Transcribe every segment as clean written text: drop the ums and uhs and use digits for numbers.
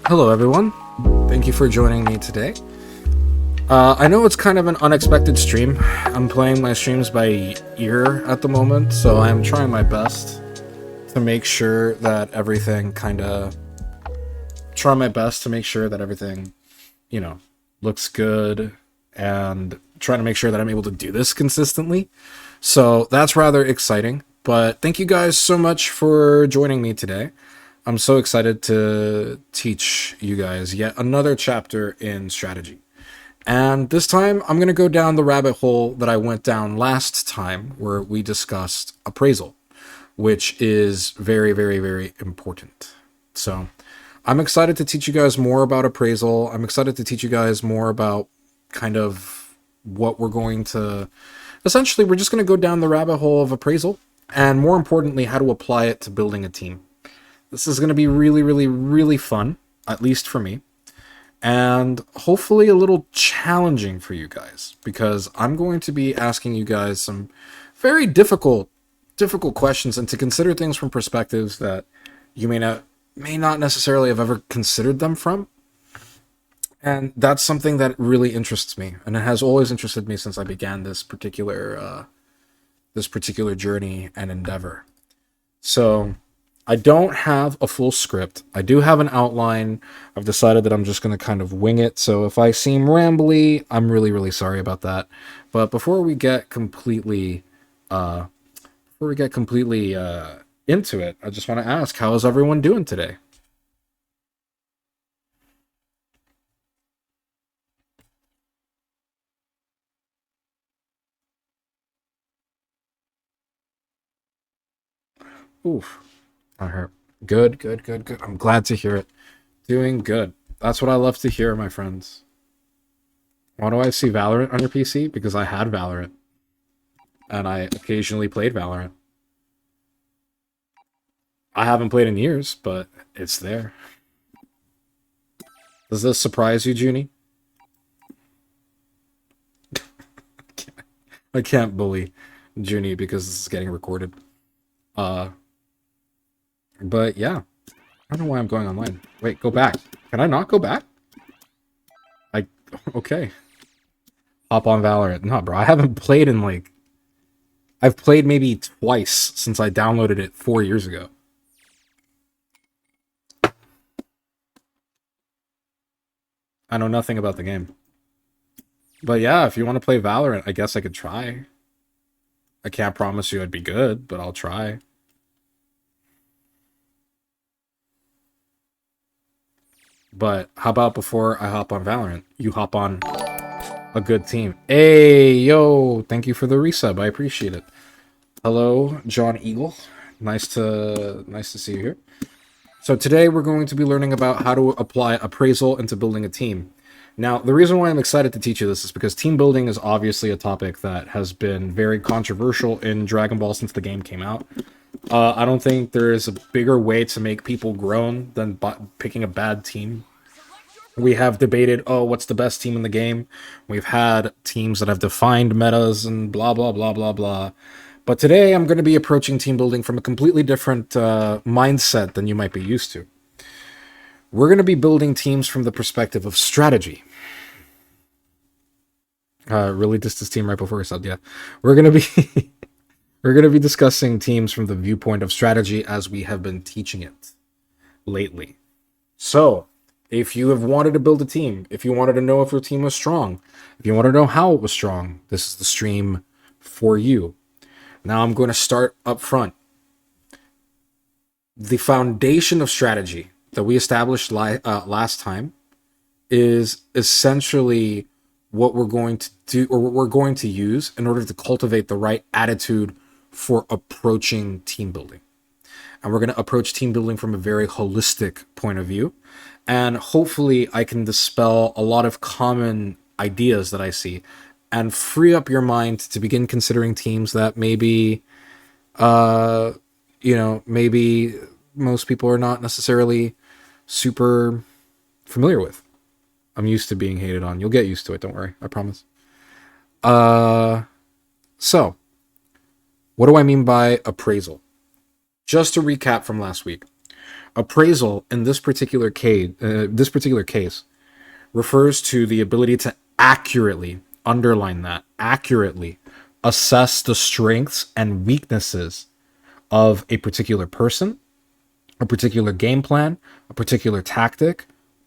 Hello, everyone. Thank you for joining me today. I know it's kind of an unexpected stream. I'm playing my streams by ear at the moment, so I'm trying my best to make sure that everything looks good, and trying to make sure that I'm able to do this consistently. So that's rather exciting. But thank you guys so much for joining me today. I'm so excited to teach you guys yet another chapter in strategy. And this time, I'm going to go down the rabbit hole that I went down last time, where we discussed appraisal, which is very, very, very important. So I'm excited to teach you guys more about appraisal. I'm excited to teach you guys more about kind of what we're going to... Essentially, we're just going to go down the rabbit hole of appraisal, and more importantly, how to apply it to building a team. This is going to be really, really, really fun, at least for me, and hopefully a little challenging for you guys, because I'm going to be asking you guys some very difficult questions, and to consider things from perspectives that you may not necessarily have ever considered them from. And that's something that really interests me, and it has always interested me since I began this particular journey and endeavor. So I don't have a full script. I do have an outline. I've decided that I'm just going to kind of wing it. So if I seem rambly, I'm really, really sorry about that. But before we get completely into it, I just want to ask, how is everyone doing today? Oof. I heard. Good. I'm glad to hear it. Doing good. That's what I love to hear, my friends. Why do I see Valorant on your PC? Because I had Valorant. And I occasionally played Valorant. I haven't played in years, but it's there. Does this surprise you, Junie? I can't bully Junie because this is getting recorded. But yeah, I don't know why I'm going online. Wait, go back. Can I not go back? Okay. Hop on Valorant. No, bro, I haven't played in I've played maybe twice since I downloaded it 4 years ago. I know nothing about the game. But yeah, if you want to play Valorant, I guess I could try. I can't promise you I'd be good, but I'll try. But how about before I hop on Valorant, you hop on a good team? Hey, yo, thank you for the resub. I appreciate it. Hello, John Eagle. Nice to see you here. So today we're going to be learning about how to apply appraisal into building a team. Now, the reason why I'm excited to teach you this is because team building is obviously a topic that has been very controversial in Dragon Ball since the game came out. I don't think there is a bigger way to make people groan than picking a bad team. We have debated, what's the best team in the game? We've had teams that have defined metas and blah, blah, blah, blah, blah. But today I'm going to be approaching team building from a completely different mindset than you might be used to. We're going to be building teams from the perspective of strategy. Really just this team right before I said, yeah. We're going to be... We're going to be discussing teams from the viewpoint of strategy as we have been teaching it lately. So, if you have wanted to build a team, if you wanted to know if your team was strong, if you want to know how it was strong, this is the stream for you. Now I'm going to start up front. The foundation of strategy that we established last time is essentially what we're going to do, or what we're going to use in order to cultivate the right attitude for approaching team building. And we're going to approach team building from a very holistic point of view. And hopefully I can dispel a lot of common ideas that I see and free up your mind to begin considering teams that maybe, maybe most people are not necessarily super familiar with. I'm used to being hated on. You'll get used to it. Don't worry. I promise. So, what do I mean by appraisal? Just to recap from last week, Appraisal in this particular case refers to the ability to accurately, underline that, accurately assess the strengths and weaknesses of a particular person, a particular game plan, a particular tactic,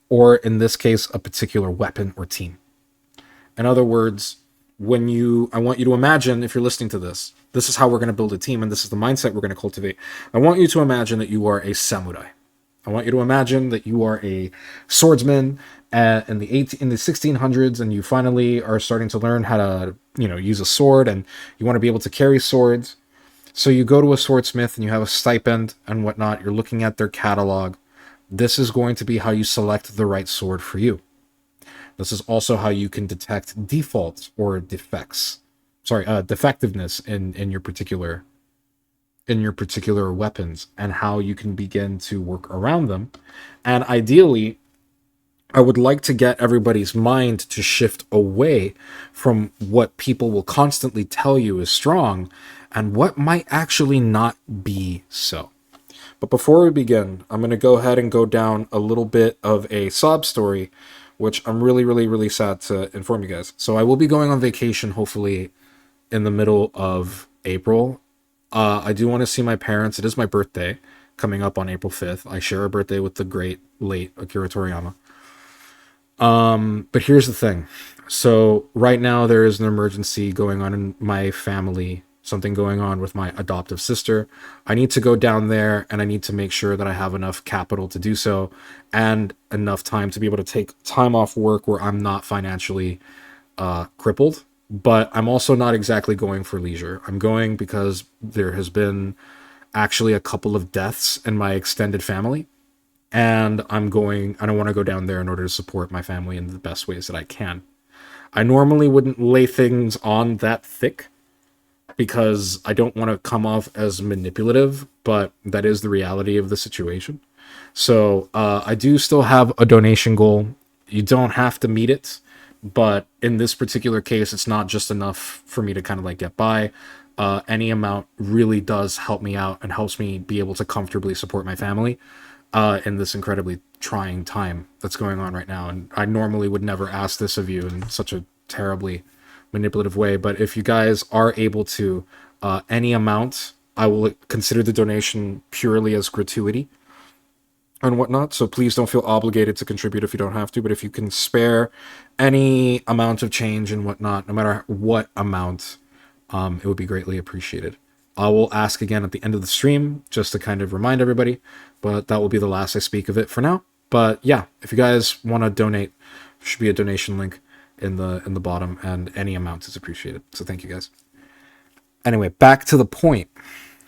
or in this case, a particular weapon or team. In other words, I want you to imagine, if you're listening to this is how we're going to build a team, and this is the mindset we're going to cultivate. I want you to imagine that you are a samurai. I want you to imagine that you are a swordsman in the 1600s, and you finally are starting to learn how to, use a sword, and you want to be able to carry swords. So you go to a swordsmith and you have a stipend and whatnot. You're looking at their catalog. This is going to be how you select the right sword for you. This is also how you can detect defaults or defectiveness in your particular weapons, and how you can begin to work around them. And ideally, I would like to get everybody's mind to shift away from what people will constantly tell you is strong and what might actually not be so. But before we begin, I'm going to go ahead and go down a little bit of a sob story, which I'm really, really, really sad to inform you guys. So I will be going on vacation, hopefully in the middle of April. I do want to see my parents. It is my birthday coming up on April 5th. I share a birthday with the great late Akira Toriyama. But here's the thing. So right now there is an emergency going on in my family, something going on with my adoptive sister. I need to go down there, and I need to make sure that I have enough capital to do so, and enough time to be able to take time off work where I'm not financially crippled. But I'm also not exactly going for leisure. I'm going because there has been actually a couple of deaths in my extended family, and I want to go down there in order to support my family in the best ways that I can. I normally wouldn't lay things on that thick, because I don't want to come off as manipulative, but that is the reality of the situation. So I do still have a donation goal. You don't have to meet it, but in this particular case, it's not just enough for me to kind of like get by. Any amount really does help me out and helps me be able to comfortably support my family in this incredibly trying time that's going on right now. And I normally would never ask this of you in such a terribly manipulative way, but if you guys are able to, any amount, I will consider the donation purely as gratuity and whatnot. So please don't feel obligated to contribute if you don't have to, but if you can spare any amount of change and whatnot, no matter what amount, it would be greatly appreciated. I will ask again at the end of the stream just to kind of remind everybody, but that will be the last I speak of it for now. But yeah, if you guys want to donate, there should be a donation link in the bottom, and any amount is appreciated. So thank you guys. Anyway, back to the point.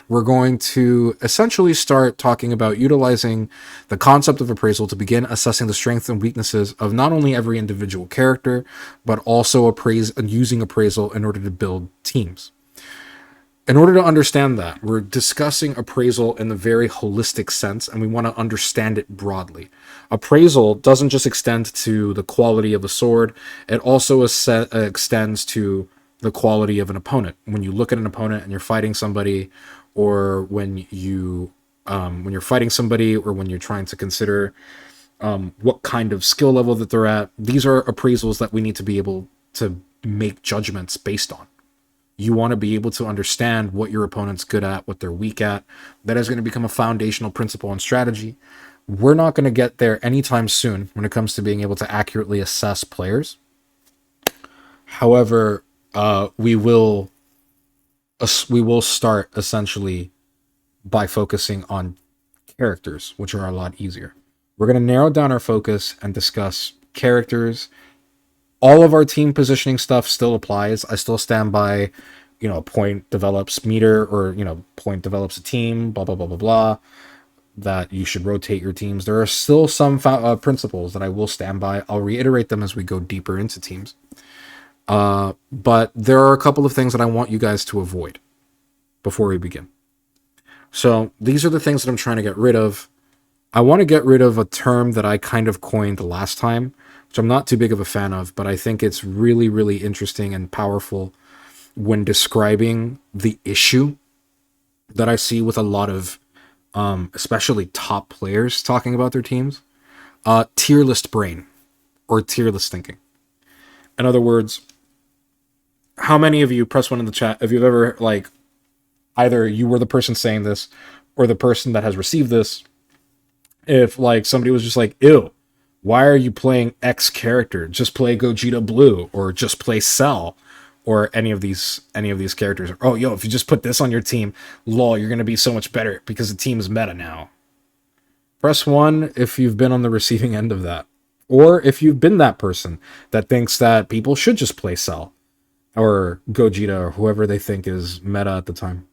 We're going to essentially start talking about utilizing the concept of appraisal to begin assessing the strengths and weaknesses of not only every individual character, but also using appraisal in order to build teams. In order to understand that, we're discussing appraisal in the very holistic sense, and we want to understand it broadly. Appraisal doesn't just extend to the quality of a sword, it also extends to the quality of an opponent. When you look at an opponent and you're fighting somebody, or when you're fighting somebody, or when you're trying to consider what kind of skill level that they're at, these are appraisals that we need to be able to make judgments based on. You want to be able to understand what your opponent's good at, what they're weak at. That is going to become a foundational principle and strategy. We're not going to get there anytime soon when it comes to being able to accurately assess players. However, we will start essentially by focusing on characters, which are a lot easier. We're going to narrow down our focus and discuss characters. All of our team positioning stuff still applies. I still stand by, point develops meter, or, point develops a team, blah, blah, blah, blah, blah, that you should rotate your teams. There are still some principles that I will stand by. I'll reiterate them as we go deeper into teams. But there are a couple of things that I want you guys to avoid before we begin. So these are the things that I'm trying to get rid of. I want to get rid of a term that I kind of coined last time, which I'm not too big of a fan of, but I think it's really, really interesting and powerful when describing the issue that I see with a lot of especially top players talking about their teams, tier list brain or tier list thinking. In other words, how many of you, press 1 in the chat, if you've ever, like, either you were the person saying this or the person that has received this, if, like, somebody was just like, ew, why are you playing X character? Just play Gogeta Blue, or just play Cell, or any of these characters. Oh, yo, if you just put this on your team, lol, you're gonna be so much better because the team is meta now. Press 1 if you've been on the receiving end of that, or if you've been that person that thinks that people should just play Cell or Gogeta or whoever they think is meta at the time.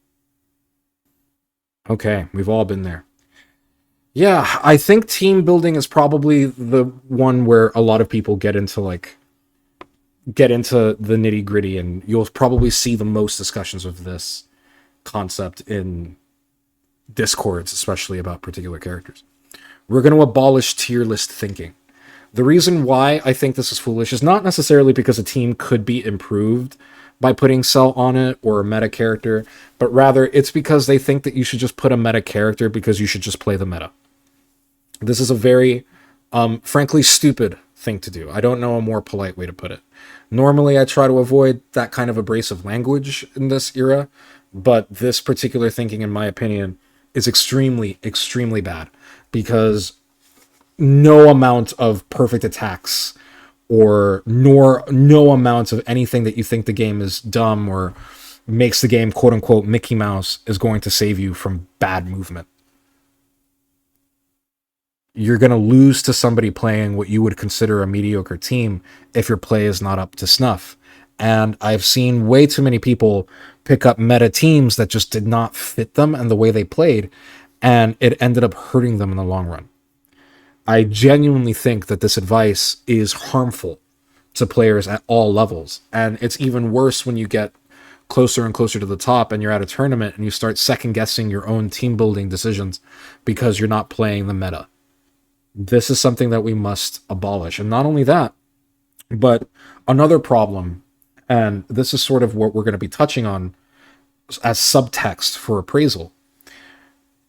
Okay, we've all been there. Yeah, I think team building is probably the one where a lot of people get into the nitty gritty, and you'll probably see the most discussions of this concept in discords, especially about particular characters. We're going to abolish tier list thinking. The reason why I think this is foolish is not necessarily because a team could be improved by putting Cell on it or a meta character, but rather it's because they think that you should just put a meta character because you should just play the meta. This is a very, frankly, stupid thing to do. I don't know a more polite way to put it. Normally, I try to avoid that kind of abrasive language in this era, but this particular thinking, in my opinion, is extremely, extremely bad, because no amount of perfect attacks or no amount of anything that you think the game is dumb or makes the game quote unquote Mickey Mouse is going to save you from bad movement. You're going to lose to somebody playing what you would consider a mediocre team if your play is not up to snuff. And I've seen way too many people pick up meta teams that just did not fit them and the way they played, and it ended up hurting them in the long run. I genuinely think that this advice is harmful to players at all levels. And it's even worse when you get closer and closer to the top and you're at a tournament and you start second guessing your own team building decisions because you're not playing the meta. This is something that we must abolish. And not only that, but another problem, and this is sort of what we're going to be touching on as subtext for appraisal,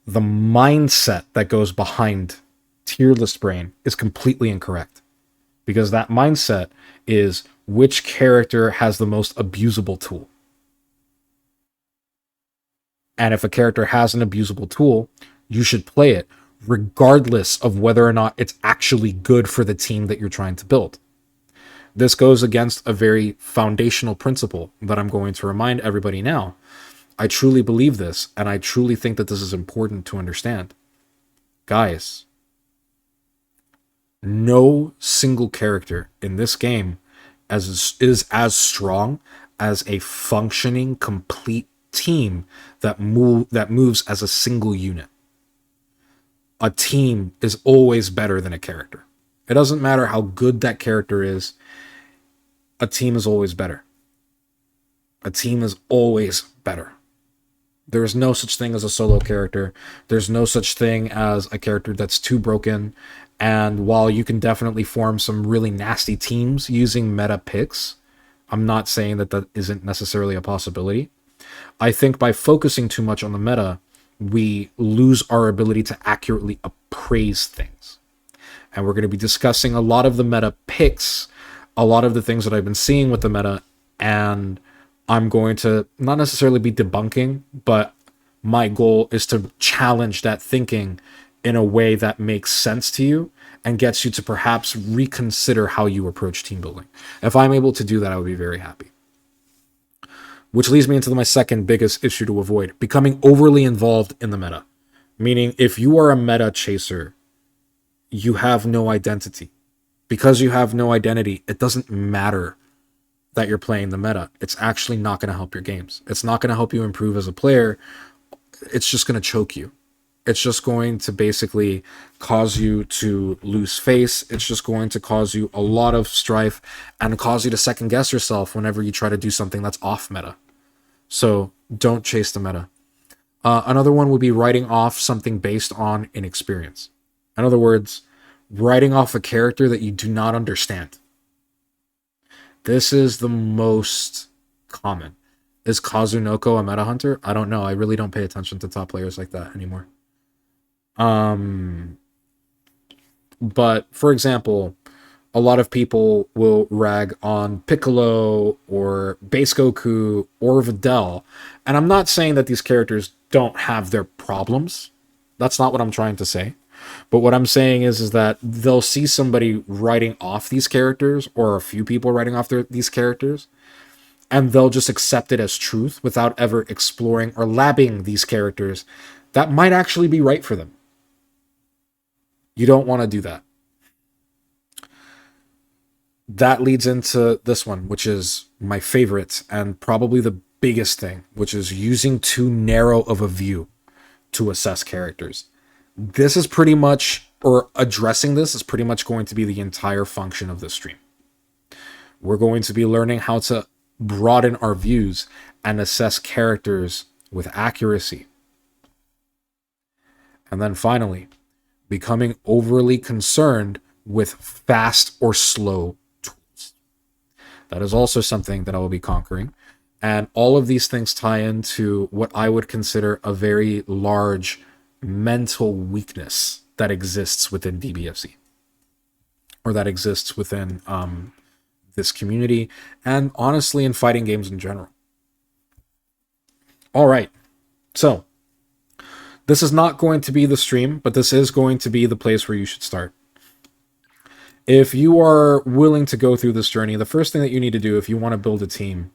the mindset that goes behind tier list brain is completely incorrect. Because that mindset is which character has the most abusable tool. And if a character has an abusable tool, you should play it regardless of whether or not it's actually good for the team that you're trying to build. This goes against a very foundational principle that I'm going to remind everybody now. I truly believe this, and I truly think that this is important to understand. Guys, no single character in this game is as strong as a functioning, complete team that moves as a single unit. A team is always better than a character. It doesn't matter how good that character is. A team is always better. A team is always better. There is no such thing as a solo character. There's no such thing as a character that's too broken. And while you can definitely form some really nasty teams using meta picks, I'm not saying that that isn't necessarily a possibility. I think by focusing too much on the meta, we lose our ability to accurately appraise things. And we're going to be discussing a lot of the meta picks, a lot of the things that I've been seeing with the meta, and I'm going to not necessarily be debunking, but my goal is to challenge that thinking in a way that makes sense to you and gets you to perhaps reconsider how you approach team building. If I'm able to do that, I would be very happy. Which leads me into my second biggest issue to avoid, becoming overly involved in the meta. Meaning, if you are a meta chaser, you have no identity. Because you have no identity, it doesn't matter that you're playing the meta. It's actually not going to help your games. It's not going to help you improve as a player. It's just going to choke you. It's just going to basically cause you to lose face. It's just going to cause you a lot of strife and cause you to second guess yourself whenever you try to do something that's off meta. So don't chase the meta. Another one would be writing off something based on inexperience. In other words, writing off a character that you do not understand. This is the most common. Is Kazunoko a meta hunter? I don't know. I really don't pay attention to top players like that anymore. But for example, a lot of people will rag on Piccolo or Base Goku or Videl. And I'm not saying that these characters don't have their problems. That's not what I'm trying to say. But what I'm saying is that they'll see somebody writing off these characters, or a few people writing off these characters, and they'll just accept it as truth without ever exploring or labbing these characters that might actually be right for them. You don't want to do that. That leads into this one, which is my favorite and probably the biggest thing, which is using too narrow of a view to assess characters. This is pretty much, or addressing this is pretty much going to be the entire function of this stream. We're going to be learning how to broaden our views and assess characters with accuracy. And then finally, becoming overly concerned with fast or slow tools. That is also something that I will be conquering. And all of these things tie into what I would consider a very large mental weakness that exists within dbfz, or that exists within this community, and honestly in fighting games in general. All right, so this is not going to be the stream, but this is going to be the place where you should start. If you are willing to go through this journey, the first thing that you need to do if you want to build a team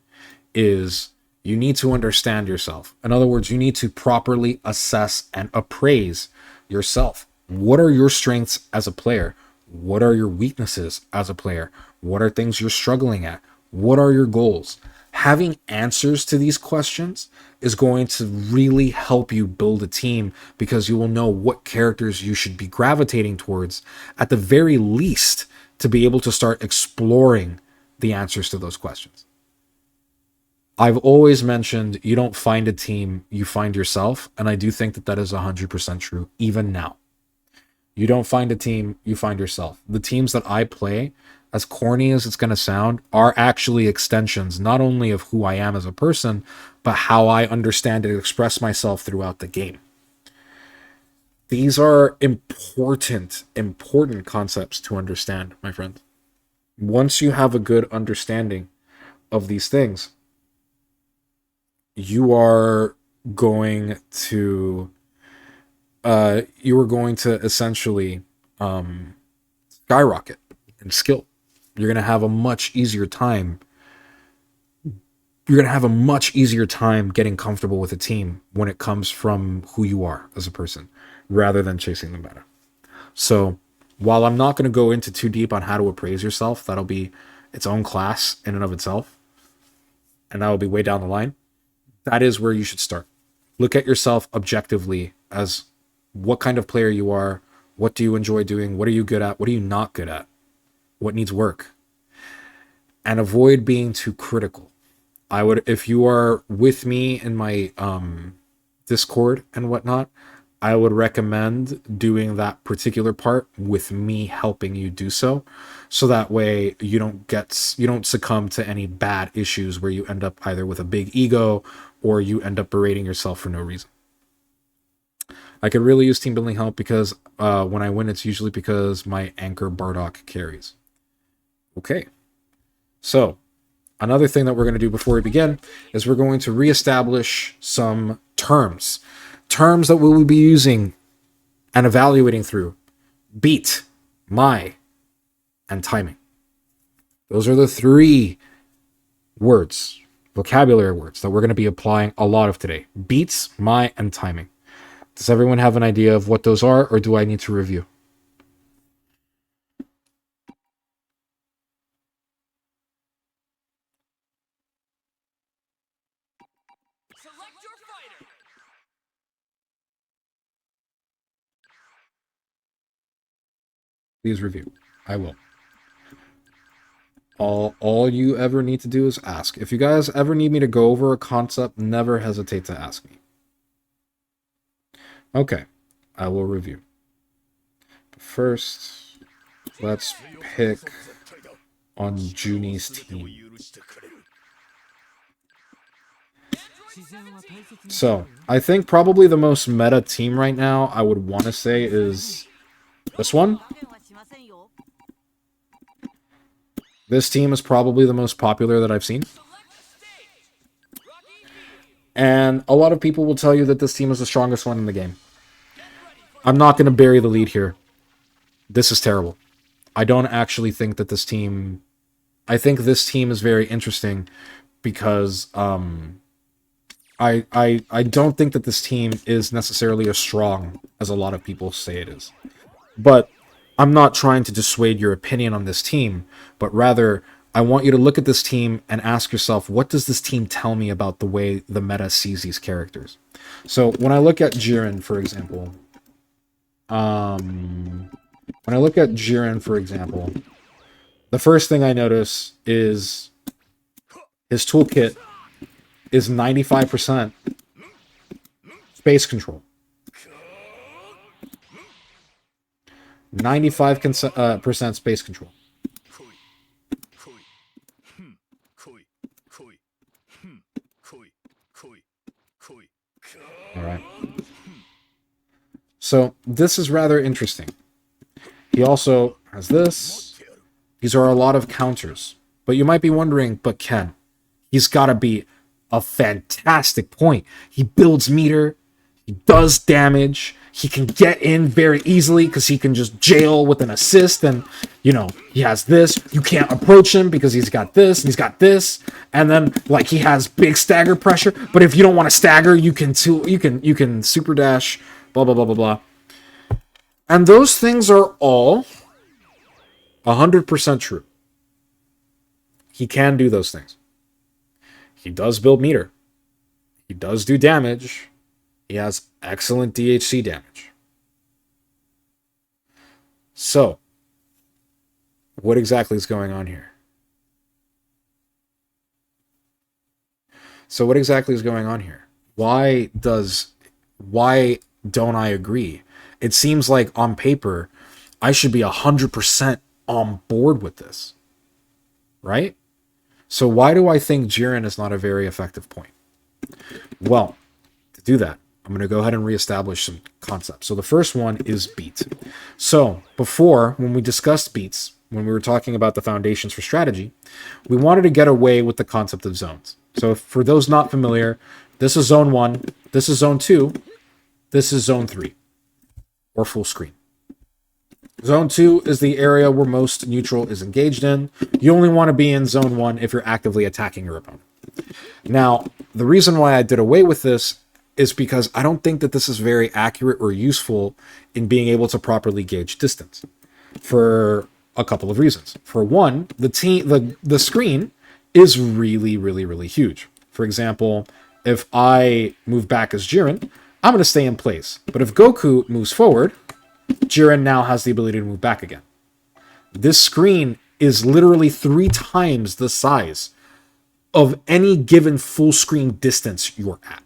is you need to understand yourself. In other words, you need to properly assess and appraise yourself. What are your strengths as a player? What are your weaknesses as a player? What are things you're struggling at? What are your goals? Having answers to these questions is going to really help you build a team, because you will know what characters you should be gravitating towards, at the very least, to be able to start exploring the answers to those questions. I've always mentioned you don't find a team, you find yourself. And I do think that that is 100% true, even now. You don't find a team, you find yourself. The teams that I play, as corny as it's going to sound, are actually extensions, not only of who I am as a person, but how I understand and express myself throughout the game. These are important concepts to understand, my friend. Once you have a good understanding of these things, you are going to essentially skyrocket in skill. You're going to have a much easier time. You're going to have a much easier time getting comfortable with a team when it comes from who you are as a person, rather than chasing the meta. So while I'm not going to go into too deep on how to appraise yourself, that'll be its own class in and of itself, and that will be way down the line. That is where you should start. Look at yourself objectively as what kind of player you are, what do you enjoy doing, what are you good at, what are you not good at, what needs work, and avoid being too critical. I would, if you are with me in my Discord and whatnot, I would recommend doing that particular part with me helping you do so that way you don't succumb to any bad issues where you end up either with a big ego or you end up berating yourself for no reason. I could really use team building help, because when I win, it's usually because my anchor Bardock carries. Okay, so another thing that we're going to do before we begin is we're going to reestablish some terms that we will be using and evaluating through beat, my, and timing. Those are the three words, vocabulary words, that we're going to be applying a lot of today. Beats, my, and timing. Does everyone have an idea of what those are, or do I need to review? Select your fighter. Please review. I will. All you ever need to do is ask. If you guys ever need me to go over a concept, never hesitate to ask me. Okay, I will review. But first, let's pick on Junie's team. So, I think probably the most meta team right now, I would want to say, is this one. This team is probably the most popular that I've seen. And a lot of people will tell you that this team is the strongest one in the game. I'm not going to bury the lead here. This is terrible. I don't actually think that this team... I think this team is very interesting because I don't think that this team is necessarily as strong as a lot of people say it is. But I'm not trying to dissuade your opinion on this team, but rather I want you to look at this team and ask yourself, what does this team tell me about the way the meta sees these characters? So when I look at Jiren, for example, the first thing I notice is his toolkit is 95% space control. 95% space control. Alright. So, this is rather interesting. He also has this. These are a lot of counters. But you might be wondering, but Ken, he's got to be a fantastic point. He builds meter. He does damage. He can get in very easily because he can just jail with an assist. And, you know, he has this. You can't approach him because he's got this and he's got this. And then, like, he has big stagger pressure. But if you don't want to stagger, you can super dash, blah, blah, blah, blah, blah. And those things are all 100% true. He can do those things. He does build meter. He does do damage. He has excellent DHC damage. So, what exactly is going on here? Why don't I agree? It seems like on paper, I should be 100% on board with this. Right? So why do I think Jiren is not a very effective point? Well, to do that, I'm going to go ahead and reestablish some concepts. So the first one is beat. So before, when we discussed beats, when we were talking about the foundations for strategy, we wanted to get away with the concept of zones. So for those not familiar, this is zone 1, this is zone 2, this is zone 3, or full screen. Zone 2 is the area where most neutral is engaged in. You only want to be in zone 1 if you're actively attacking your opponent. Now, the reason why I did away with this is because I don't think that this is very accurate or useful in being able to properly gauge distance for a couple of reasons. For one, the screen is really, really, really huge. For example, if I move back as Jiren, I'm going to stay in place. But if Goku moves forward, Jiren now has the ability to move back again. This screen is literally 3 times the size of any given full screen distance you're at.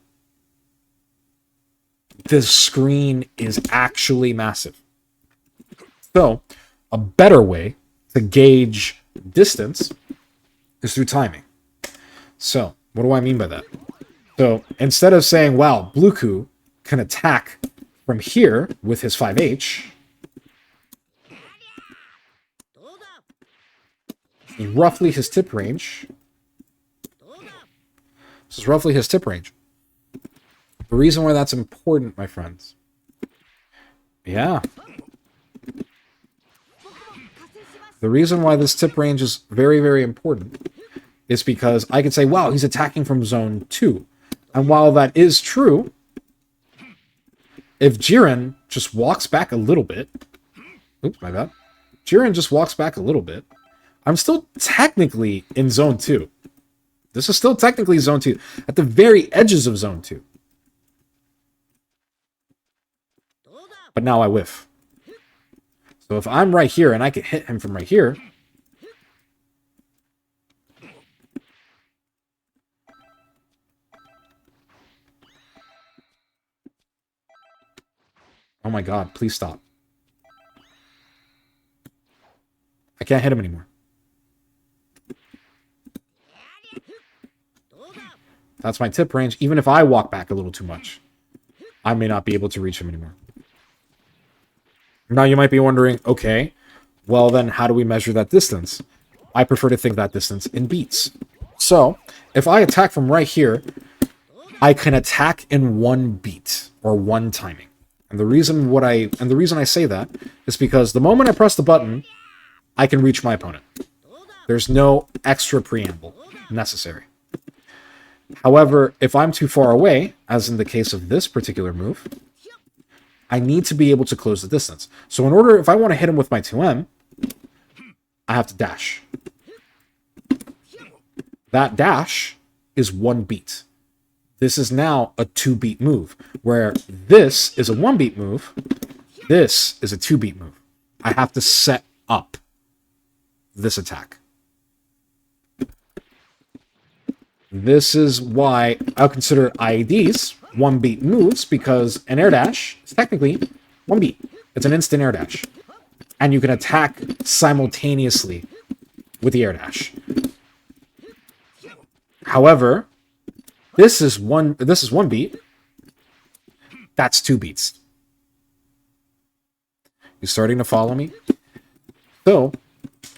This screen is actually massive. So, a better way to gauge distance is through timing. So, what do I mean by that? So, instead of saying, wow, Bluku can attack from here with his 5H, this is roughly his tip range. The reason why that's important, my friends. Yeah. The reason why this tip range is very, very important is because I could say, wow, he's attacking from zone 2. And while that is true, if Jiren just walks back a little bit, oops, my bad. Jiren just walks back a little bit, I'm still technically in zone 2. This is still technically zone 2, at the very edges of zone 2. But now I whiff. So if I'm right here and I can hit him from right here, oh my god, please stop. I can't hit him anymore. That's my tip range. Even if I walk back a little too much, I may not be able to reach him anymore. Now you might be wondering, okay, well then how do we measure that distance? I prefer to think that distance in beats. So if I attack from right here, I can attack in 1 beat or 1 timing. And the reason I say that is because the moment I press the button, I can reach my opponent. There's no extra preamble necessary. However, if I'm too far away, as in the case of this particular move, I need to be able to close the distance. So in order, if I want to hit him with my 2M, I have to dash. That dash is 1 beat. This is now a 2-beat move, where this is a 1-beat move, this is a 2-beat move. I have to set up this attack. This is why I'll consider IEDs 1-beat moves, because an air dash is technically 1 beat. It's an instant air dash. And you can attack simultaneously with the air dash. However, this is one beat. That's 2 beats. You starting to follow me? So,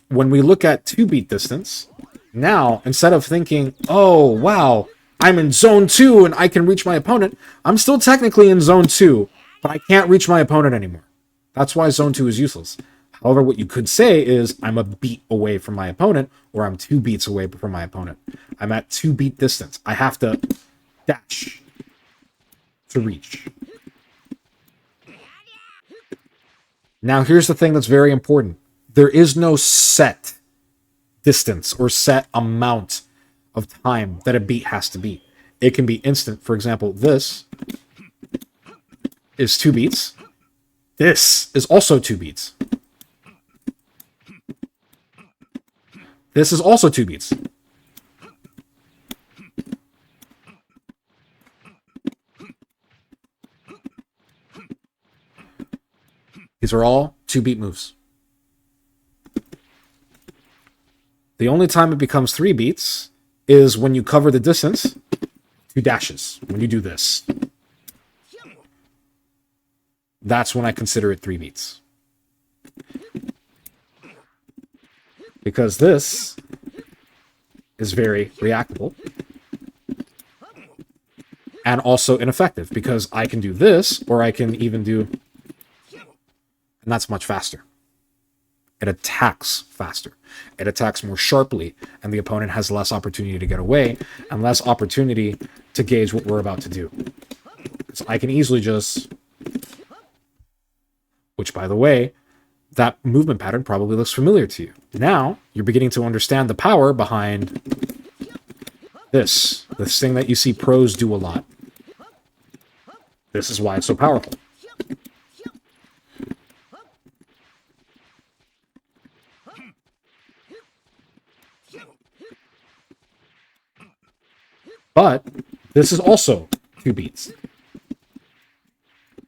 when we look at 2-beat distance, now, instead of thinking, oh, wow, I'm in zone 2 and I can reach my opponent, I'm still technically in zone 2, but I can't reach my opponent anymore. That's why zone 2 is useless. However, what you could say is I'm a beat away from my opponent, or I'm 2 beats away from my opponent. I'm at 2-beat distance. I have to dash to reach. Now, here's the thing that's very important. There is no set distance or set amount of time that a beat has to be. It can be instant. For example, this is 2 beats. This is also 2 beats. This is also 2 beats. These are all 2-beat moves. The only time it becomes 3 beats is when you cover the distance 2 dashes. When you do this. That's when I consider it 3 beats. Because this is very reactable. And also ineffective, because I can do this, or I can even do... And that's much faster. It attacks faster. It attacks more sharply, and the opponent has less opportunity to get away, and less opportunity to gauge what we're about to do. So I can easily just... Which, by the way, that movement pattern probably looks familiar to you. Now, you're beginning to understand the power behind this thing that you see pros do a lot. This is why it's so powerful. But this is also 2 beats.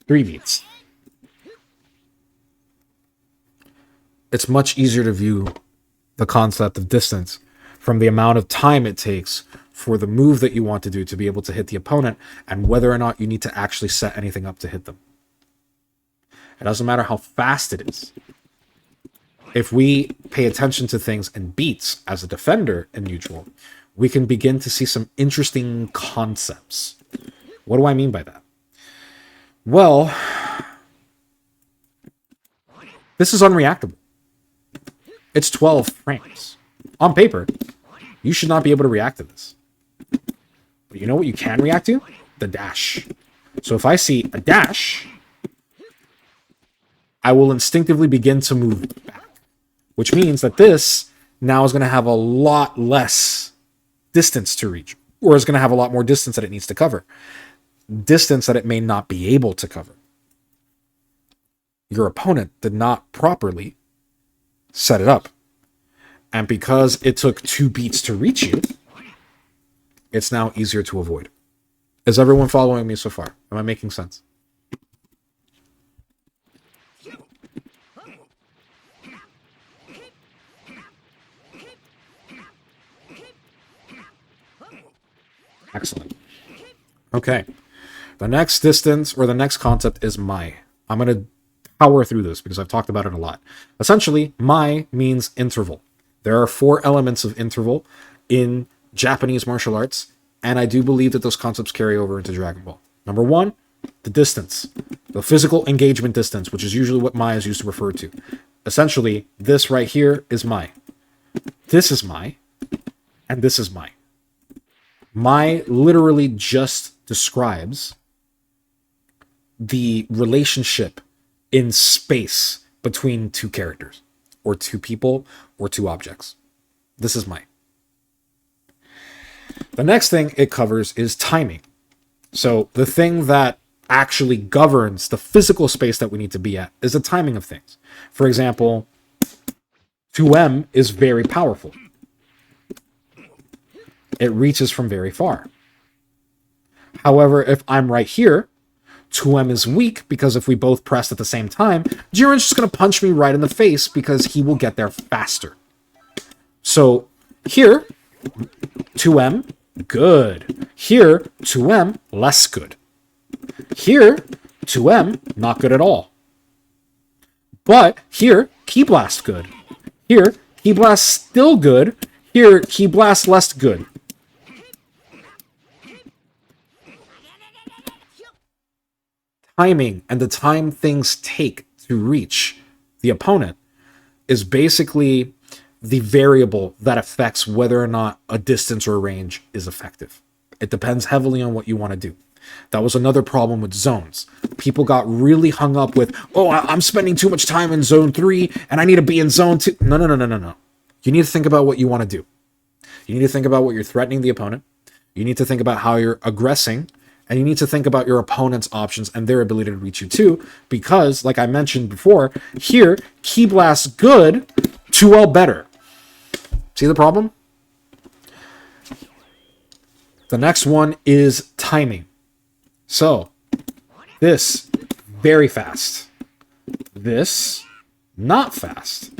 3 beats. It's much easier to view the concept of distance from the amount of time it takes for the move that you want to do to be able to hit the opponent, and whether or not you need to actually set anything up to hit them. It doesn't matter how fast it is. If we pay attention to things in beats as a defender in neutral, we can begin to see some interesting concepts. What do I mean by that? Well, this is unreactable. It's 12 frames. On paper, you should not be able to react to this. But you know what you can react to? The dash. So if I see a dash, I will instinctively begin to move back. Which means that this now is going to have a lot less distance to reach. Or is going to have a lot more distance that it needs to cover. Distance that it may not be able to cover. Your opponent did not properly set it up. And because it took 2 beats to reach you, it's now easier to avoid. Is everyone following me so far? Am I making sense? Excellent. Okay. The next distance, or the next concept, is mai. I'm going to power through this because I've talked about it a lot. Essentially, mai means interval. There are 4 elements of interval in Japanese martial arts, and I do believe that those concepts carry over into Dragon Ball. Number 1, the distance. The physical engagement distance, which is usually what mai is used to refer to. Essentially, this right here is mai. This is mai, and this is mai. Mai literally just describes the relationship in space between 2 characters, or 2 people, or 2 objects. This is mai. The next thing it covers is timing. So the thing that actually governs the physical space that we need to be at is the timing of things. For example, 2M is very powerful. It reaches from very far. However, if I'm right here, 2M is weak because if we both press at the same time, Jiren's just going to punch me right in the face because he will get there faster. So here, 2M, good. Here, 2M, less good. Here, 2M, not good at all. But here, Ki Blast good. Here, Ki Blast still good. Here, Ki Blast less good. Timing and the time things take to reach the opponent is basically the variable that affects whether or not a distance or a range is effective. It depends heavily on what you want to do. That was another problem with zones. People got really hung up with, oh, I'm spending too much time in zone 3 and I need to be in zone 2. No. You need to think about what you want to do. You need to think about what you're threatening the opponent. You need to think about how you're aggressing. And you need to think about your opponent's options and their ability to reach you too. Because, like I mentioned before, here, Ki Blast good, 2L better. See the problem? The next one is timing. So, this, very fast. This, not fast.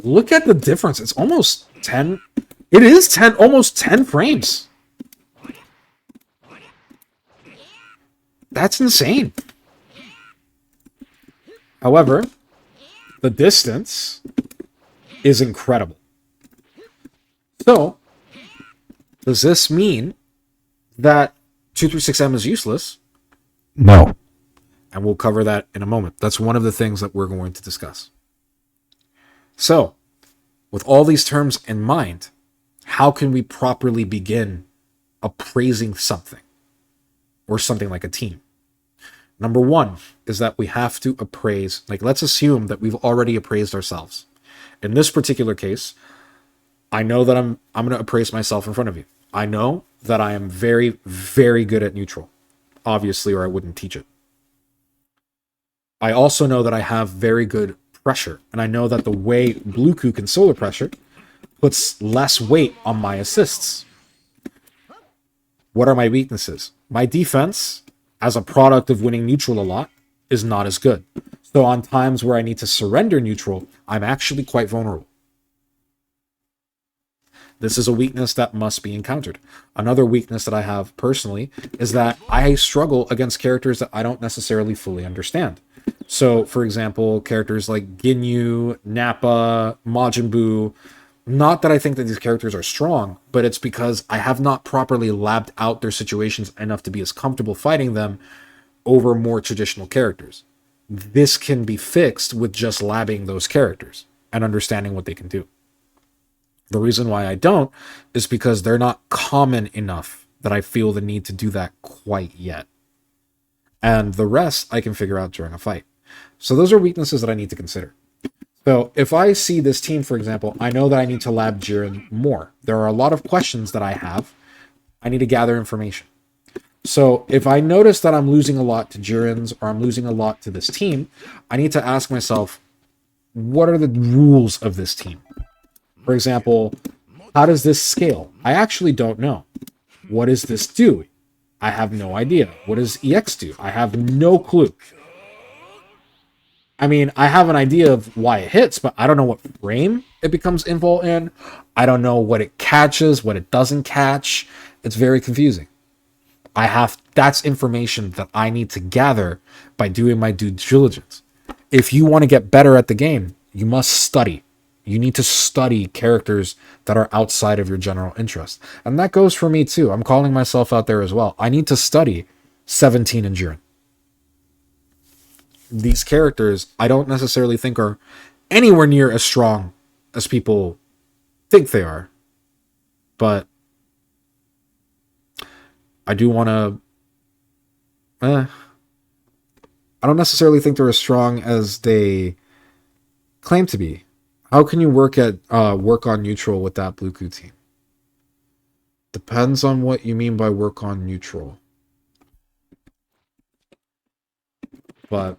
Look at the difference. It's almost 10. It is 10, almost 10 frames. That's insane. However, the distance is incredible. So, does this mean that 236M is useless? No. And we'll cover that in a moment. That's one of the things that we're going to discuss. So, with all these terms in mind, how can we properly begin appraising something? Or something like a team? Number 1 is that we have to appraise, like let's assume that we've already appraised ourselves. In this particular case, I know that I'm going to appraise myself in front of you. I know that I am very, very good at neutral, obviously, or I wouldn't teach it. I also know that I have very good pressure, and I know that the way Bluku can solar pressure puts less weight on my assists. What are my weaknesses? My defense, as a product of winning neutral a lot, is not as good. So on times where I need to surrender neutral, I'm actually quite vulnerable. This is a weakness that must be encountered. Another weakness that I have personally is that I struggle against characters that I don't necessarily fully understand. So, for example, characters like Ginyu, Nappa, Majin Buu. Not that I think that these characters are strong, but it's because I have not properly labbed out their situations enough to be as comfortable fighting them over more traditional characters. This can be fixed with just labbing those characters and understanding what they can do. The reason why I don't is because they're not common enough that I feel the need to do that quite yet. And the rest I can figure out during a fight. So those are weaknesses that I need to consider. So if I see this team, for example, I know that I need to lab Jiren more. There are a lot of questions that I have. I need to gather information. So if I notice that I'm losing a lot to Jiren's or I'm losing a lot to this team, I need to ask myself, what are the rules of this team? For example, how does this scale? I actually don't know. What does this do? I have no idea. What does EX do? I have no clue. I mean, I have an idea of why it hits, but I don't know what frame it becomes invul in. I don't know what it catches, what it doesn't catch. It's very confusing. That's information that I need to gather by doing my due diligence. If you want to get better at the game, you must study. You need to study characters that are outside of your general interest. And that goes for me too. I'm calling myself out there as well. I need to study 17 and Jiren. These characters I don't necessarily think are anywhere near as strong as people think they are. But I do want to... I don't necessarily think they're as strong as they claim to be. How can you work on neutral with that Bluku team? Depends on what you mean by work on neutral. But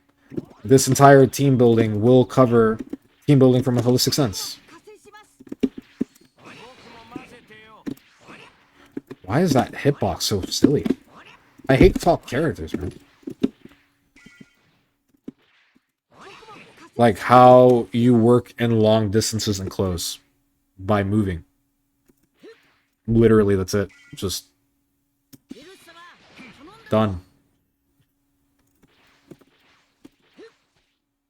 this entire team building will cover team building from a holistic sense. Why is that hitbox so silly? I hate top characters, man. Like how you work in long distances and close by moving. Literally, that's it. Just done.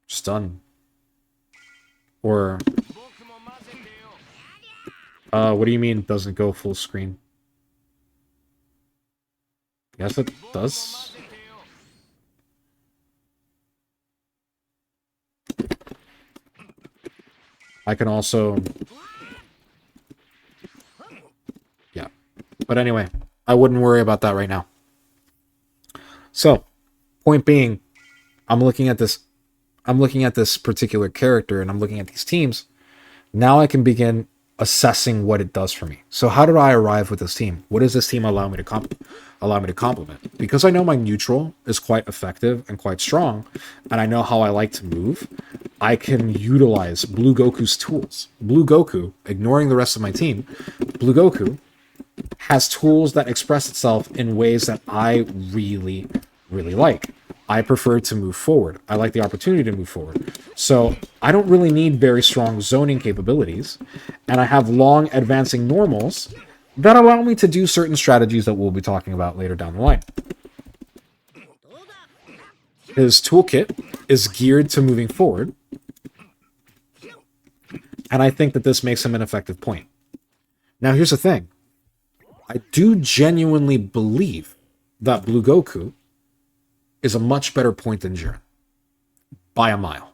Just done. Or what do you mean doesn't go full screen? Yes, it does. I can also... Yeah. But anyway, I wouldn't worry about that right now. So, point being, I'm looking at this particular character and I'm looking at these teams. Now I can begin assessing what it does for me. So how did I arrive with this team? What does this team allow me to complement? Because I know my neutral is quite effective and quite strong, and I know how I like to move, I can utilize Blue Goku's tools. Blue Goku, ignoring the rest of my team, Blue Goku has tools that express itself in ways that I really, really like. I prefer to move forward. I like the opportunity to move forward. So I don't really need very strong zoning capabilities, and I have long advancing normals that allow me to do certain strategies that we'll be talking about later down the line. His toolkit is geared to moving forward, and I think that this makes him an effective point. Now, here's the thing. I do genuinely believe that Blue Goku is a much better point than Jiren. By a mile.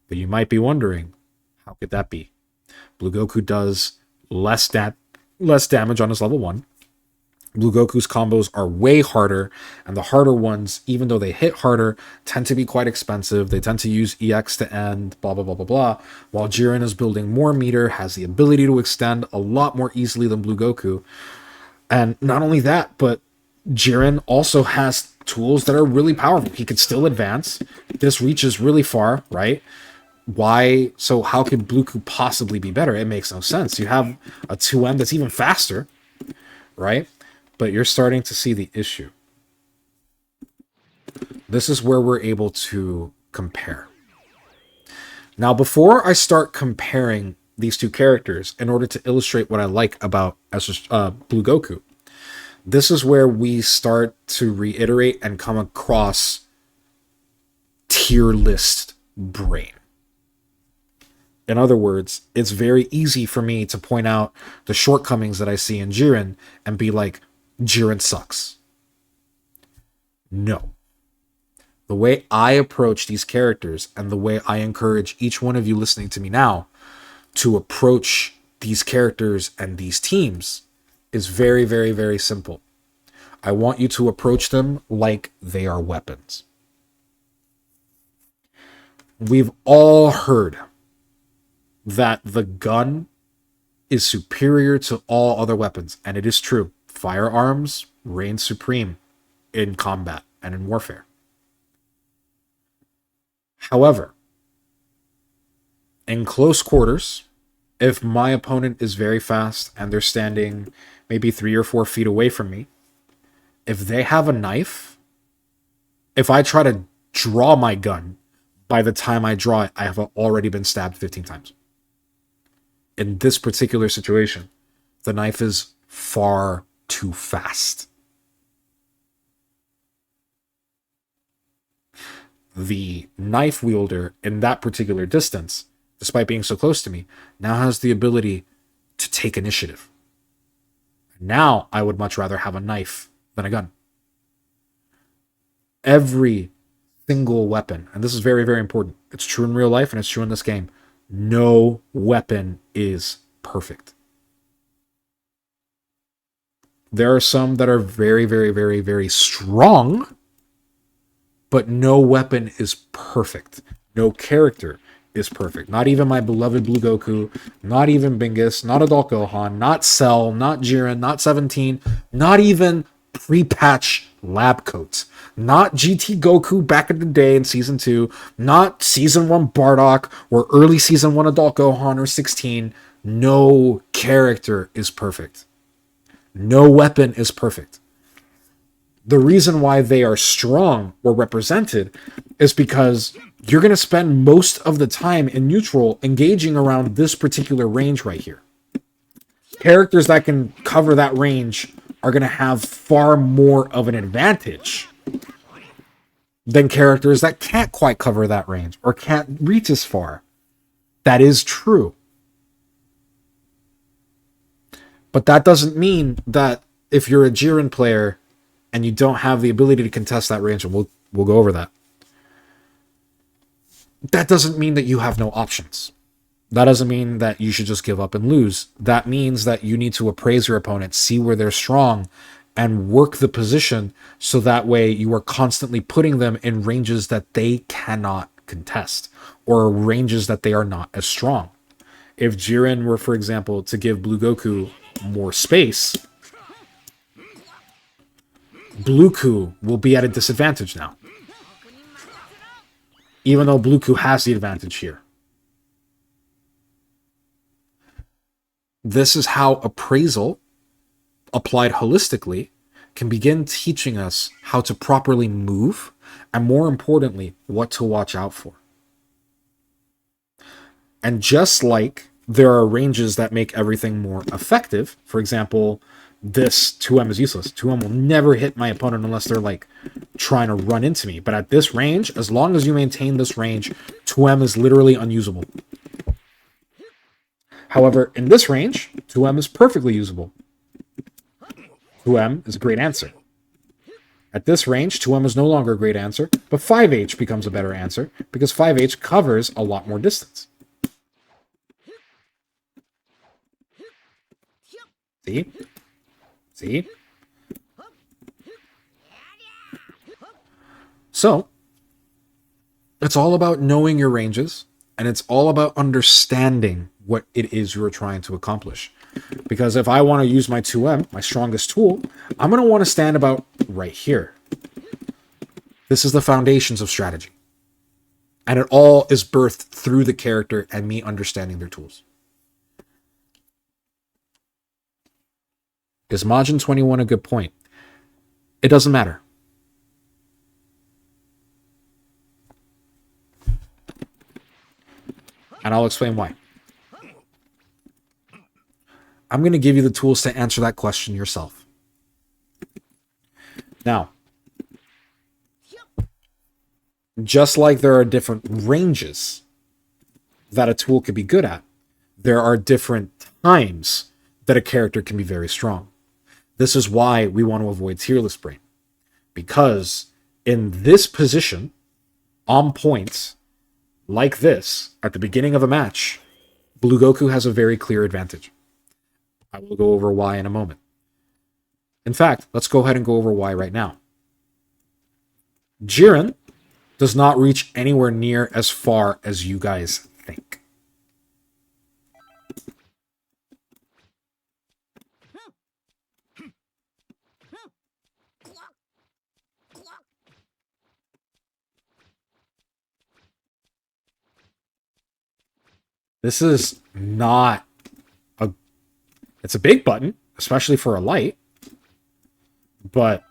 But you might be wondering, how could that be? Blue Goku does less damage on his level 1. Blue Goku's combos are way harder, and the harder ones, even though they hit harder, tend to be quite expensive. They tend to use EX to end, blah, blah, blah, blah, blah. While Jiren is building more meter, has the ability to extend a lot more easily than Blue Goku. And not only that, but Jiren also has tools that are really powerful. He could still advance. This reaches really far, right? Why? So how could Blue Goku possibly be better? It makes no sense. You have a 2M that's even faster, right? But you're starting to see the issue. This is where we're able to compare. Now, before I start comparing these two characters, in order to illustrate what I like about Blue Goku, this is where we start to reiterate and come across tier list brain. In other words, it's very easy for me to point out the shortcomings that I see in Jiren and be like, Jiren sucks. No. The way I approach these characters and the way I encourage each one of you listening to me now to approach these characters and these teams is very, very, very simple. I want you to approach them like they are weapons. We've all heard that the gun is superior to all other weapons, and it is true. Firearms reign supreme in combat and in warfare. However, in close quarters, if my opponent is very fast and they're standing maybe 3 or 4 feet away from me, if they have a knife, if I try to draw my gun, by the time I draw it, I have already been stabbed 15 times. In this particular situation, the knife is far too fast. The knife wielder in that particular distance, despite being so close to me, now has the ability to take initiative. Now I would much rather have a knife than a gun. Every single weapon, and this is very, very important. It's true in real life and it's true in this game. No weapon is perfect. There are some that are very, very, very, very strong, but no weapon is perfect. No character is perfect. Not even my beloved Blue Goku, not even Bingus, not Adult Gohan, not Cell, not Jiren, not 17, not even pre-patch lab coats, not GT Goku back in the day in Season 2, not Season 1 Bardock or early Season 1 Adult Gohan or 16. No character is perfect. No weapon is perfect. The reason why they are strong or represented is because you're going to spend most of the time in neutral engaging around this particular range right here. Characters that can cover that range are going to have far more of an advantage than characters that can't quite cover that range or can't reach as far. That is true. But that doesn't mean that if you're a Jiren player and you don't have the ability to contest that range, and we'll go over that, that doesn't mean that you have no options. That doesn't mean that you should just give up and lose. That means that you need to appraise your opponent, see where they're strong, and work the position so that way you are constantly putting them in ranges that they cannot contest or ranges that they are not as strong. If Jiren were, for example, to give Blue Goku more space, Blue Goku will be at a disadvantage now. Even though Blue Goku has the advantage here. This is how appraisal, applied holistically, can begin teaching us how to properly move, and more importantly, what to watch out for. And just like there are ranges that make everything more effective, for example, this 2M is useless. 2M will never hit my opponent unless they're like trying to run into me. But at this range, as long as you maintain this range, 2M is literally unusable. However, in this range, 2M is perfectly usable. 2M is a great answer. At this range, 2M is no longer a great answer, but 5H becomes a better answer because 5H covers a lot more distance. See? See? So, it's all about knowing your ranges, and it's all about understanding what it is you're trying to accomplish. Because if I want to use my 2M, my strongest tool, I'm going to want to stand about right here. This is the foundations of strategy. And it all is birthed through the character and me understanding their tools. Is Majin 21 a good point? It doesn't matter. And I'll explain why. I'm going to give you the tools to answer that question yourself. Now, just like there are different ranges that a tool could be good at, there are different times that a character can be very strong. This is why we want to avoid tier list brain. Because in this position, on points like this, at the beginning of a match, Blue Goku has a very clear advantage. I will go over why in a moment. In fact, let's go ahead and go over why right now. Jiren does not reach anywhere near as far as you guys think. This is not a... It's a big button, especially for a light. But...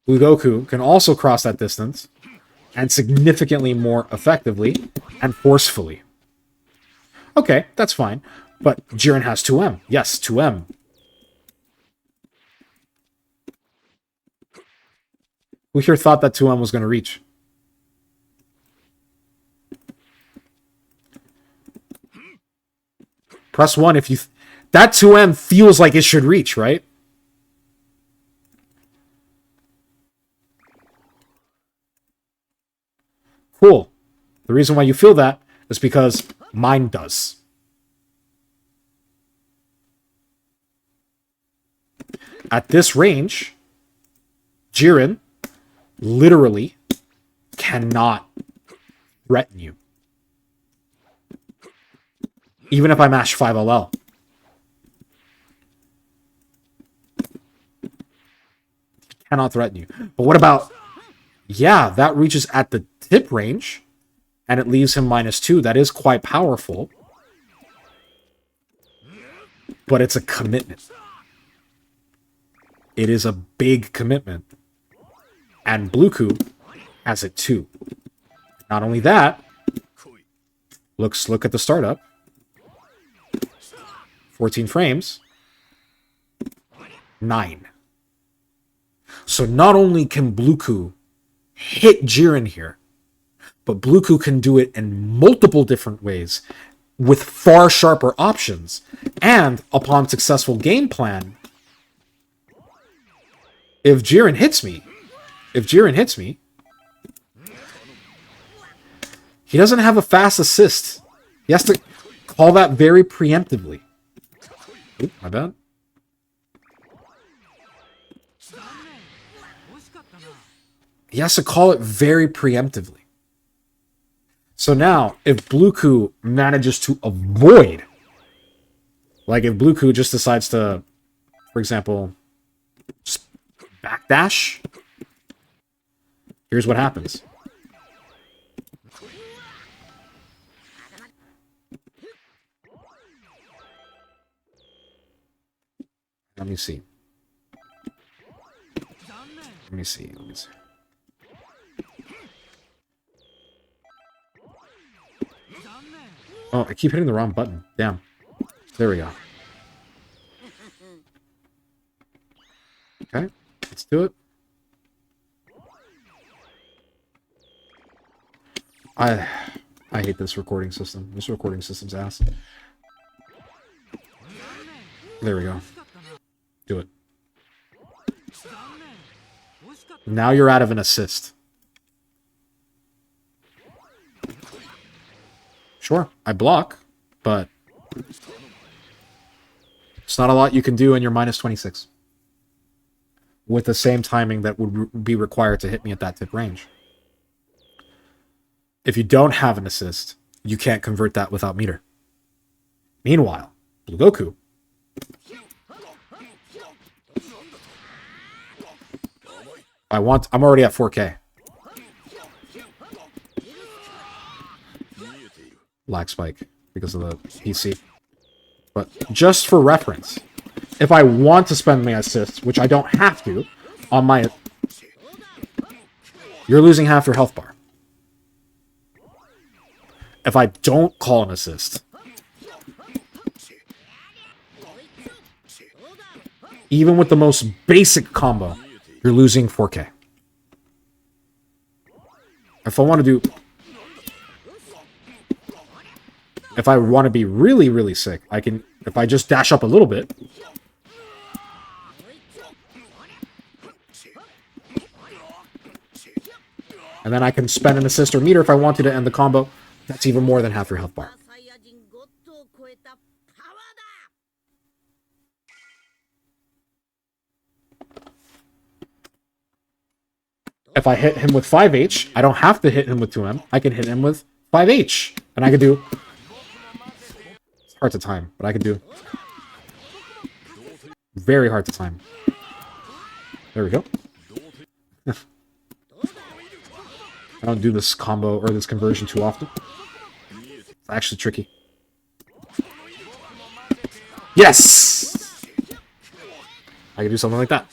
Blue Goku can also cross that distance, and significantly more effectively and forcefully. Okay, that's fine. But Jiren has 2M. Yes, 2M. Who here thought that 2M was going to reach? Press 1 if you... That 2M feels like it should reach, right? Cool. The reason why you feel that is because mine does. At this range, Jiren literally cannot threaten you. Even if I mash 5LL. Cannot threaten you. But what about... Yeah, that reaches at the tip range, and it leaves him -2. That is quite powerful. But it's a commitment. It is a big commitment. And Blueku has it too. Not only that, look at the startup. 14 frames. 9. So not only can Blueku hit Jiren here, but Blueku can do it in multiple different ways with far sharper options. And upon successful game plan, if Jiren hits me, he doesn't have a fast assist. He has to call that very preemptively. Oop, my bad. He has to call it very preemptively. So now, if Blueku manages to avoid, like if Blueku just decides to, for example, just backdash, here's what happens. Let me see. Oh, I keep hitting the wrong button. Damn. There we go. Okay, let's do it. I hate this recording system. This recording system's ass. There we go. Do it. Now you're out of an assist. Sure, I block, but it's not a lot you can do in your -26 with the same timing that would be required to hit me at that tip range. If you don't have an assist, you can't convert that without meter. Meanwhile, Blue Goku. I'm already at 4K. Lag spike because of the PC. But just for reference, if I want to spend my assists, which I don't have to, on my... You're losing half your health bar. If I don't call an assist, even with the most basic combo, you're losing 4K. If I want to do... If I want to be really, really sick, I can... If I just dash up a little bit... And then I can spend an assist or meter if I wanted to end the combo. That's even more than half your health bar. If I hit him with 5H, I don't have to hit him with 2M. I can hit him with 5H. And I can do... It's hard to time, but I can do... Very hard to time. There we go. I don't do this combo or this conversion too often. It's actually tricky. Yes! I can do something like that.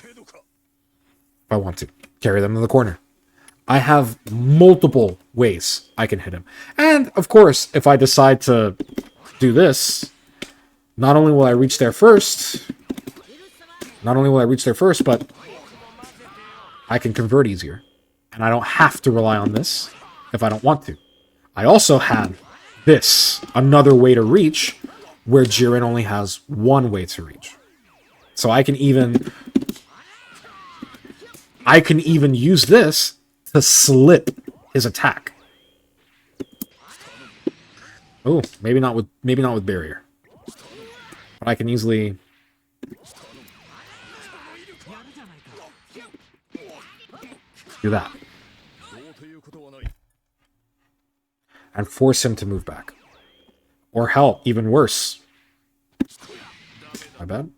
if I want to. Carry them to the corner. I have multiple ways I can hit him. And, of course, if I decide to do this, not only will I reach there first, but I can convert easier. And I don't have to rely on this if I don't want to. I also have this, another way to reach, where Jiren only has one way to reach. So I can even use this to slip his attack. Oh, maybe not with barrier. But I can easily do that. And force him to move back. Or hell, even worse. My bad.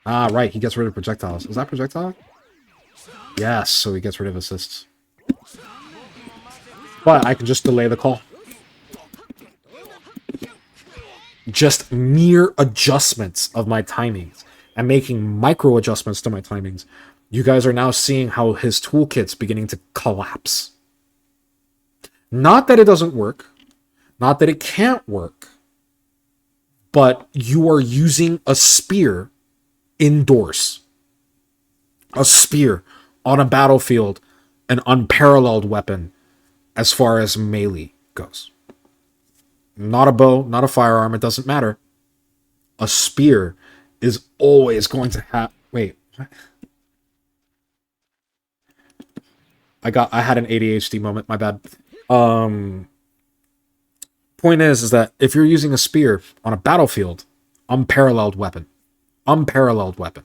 Ah, right, he gets rid of projectiles. Is that projectile? Yes, so he gets rid of assists. But I can just delay the call. Just mere adjustments of my timings and making micro adjustments to my timings. You guys are now seeing how his toolkit's beginning to collapse. Not that it doesn't work. Not that it can't work. But you are using a spear indoors. A spear on a battlefield. An unparalleled weapon as far as melee goes. Not a bow, not a firearm, it doesn't matter. A spear is always going to have... Wait, what? I had an ADHD moment, my bad. Point is that if you're using a spear on a battlefield, unparalleled weapon. Unparalleled weapon.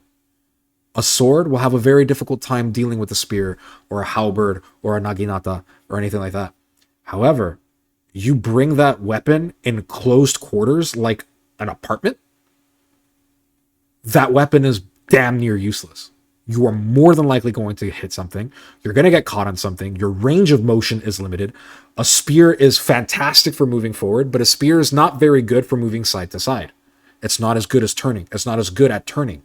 A sword will have a very difficult time dealing with a spear, or a halberd, or a naginata, or anything like that. However, you bring that weapon in closed quarters like an apartment, that weapon is damn near useless. You are more than likely going to hit something. You're going to get caught on something. Your range of motion is limited. A spear is fantastic for moving forward, but a spear is not very good for moving side to side. It's not as good as turning. It's not as good at turning.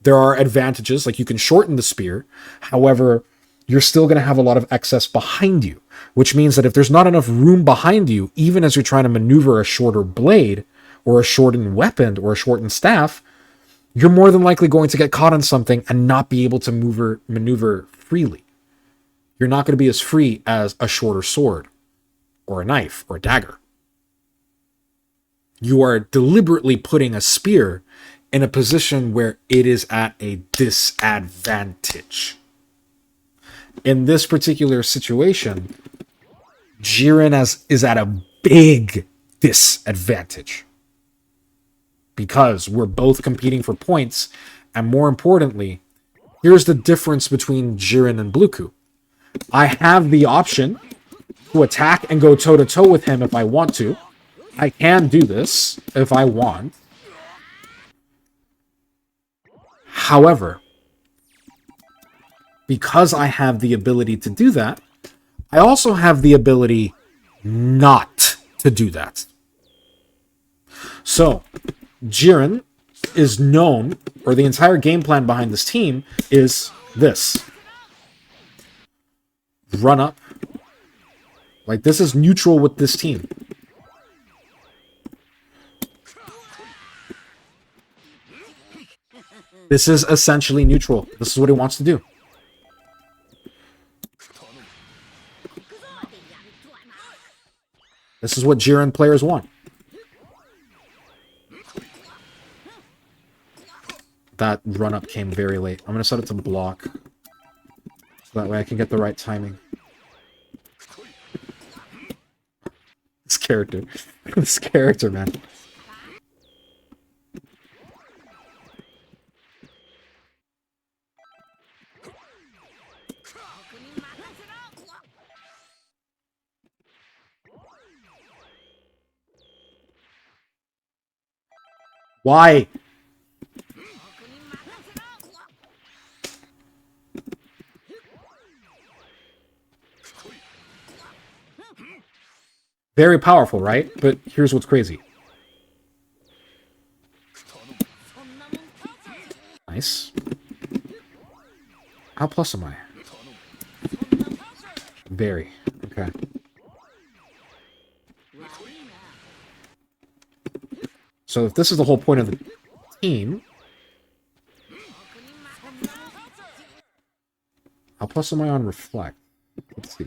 There are advantages, like you can shorten the spear. However, you're still going to have a lot of excess behind you, which means that if there's not enough room behind you, even as you're trying to maneuver a shorter blade or a shortened weapon or a shortened staff, you're more than likely going to get caught on something and not be able to maneuver freely. You're not going to be as free as a shorter sword or a knife or a dagger. You are deliberately putting a spear in a position where it is at a disadvantage. In this particular situation, Jiren is at a big disadvantage. Because we're both competing for points, and more importantly, here's the difference between Jiren and Bluku. I have the option to attack and go toe-to-toe with him if I want to. I can do this if I want. However, because I have the ability to do that, I also have the ability not to do that. So, Jiren is known, or the entire game plan behind this team is this. Run up. Like, this is neutral with this team. This is essentially neutral. This is what he wants to do. This is what Jiren players want. That run-up came very late. I'm going to set it to block. So that way I can get the right timing. This character. This character, man. Why? Very powerful, right? But here's what's crazy. Nice. How plus am I? Very. Okay. So if this is the whole point of the team, how plus am I on reflect? Let's see.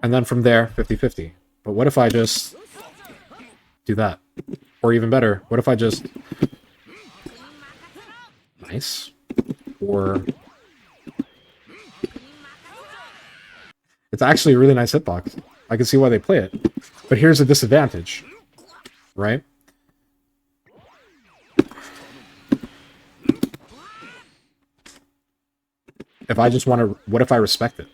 And then from there, 50-50. But what if I just do that? Or even better, what if I just... Nice. Or... It's actually a really nice hitbox. I can see why they play it. But here's a disadvantage. Right? If I just want to... What if I respect it?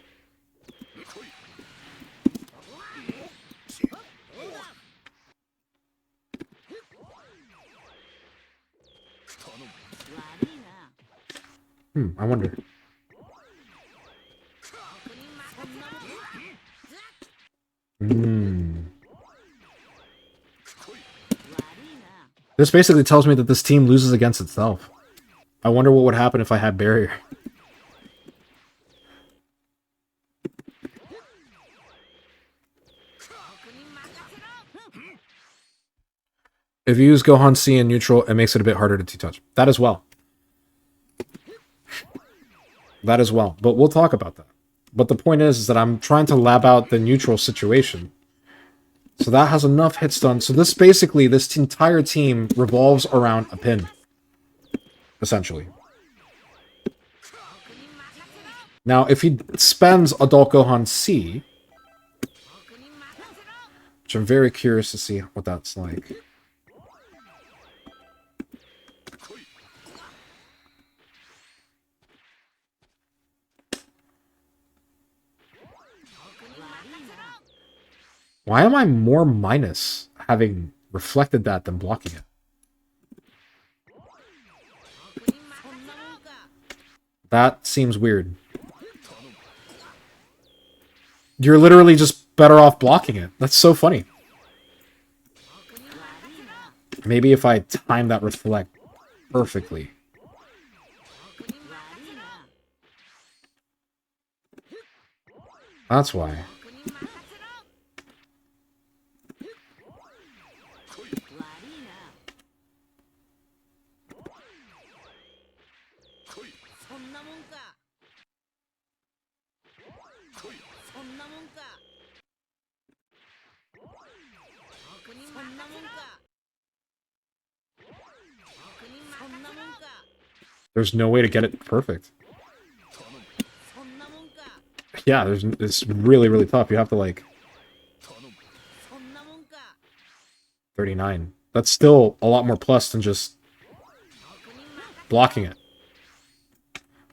I wonder. This basically tells me that this team loses against itself. I wonder what would happen if I had barrier. If you use Gohan C in neutral, it makes it a bit harder to T-touch. That as well. That as well. But we'll talk about that. But the point is that I'm trying to lab out the neutral situation. So that has enough hits done. So this basically, this entire team revolves around a pin. Essentially. Now, if he spends Adult Gohan C, which I'm very curious to see what that's like. Why am I more minus having reflected that than blocking it? That seems weird. You're literally just better off blocking it. That's so funny. Maybe if I time that reflect perfectly. That's why. There's no way to get it perfect. Yeah, it's really, really tough. You have to, like... 39. That's still a lot more plus than just blocking it.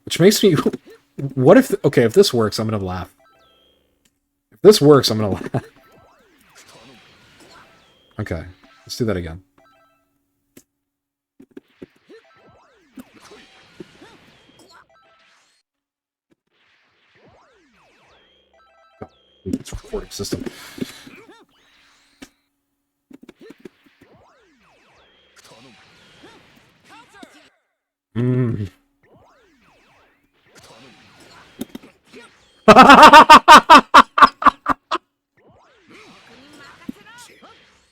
Which makes me... What if... Okay, if this works, I'm gonna laugh. If this works, I'm gonna laugh. Okay, let's do that again. It's a recording system.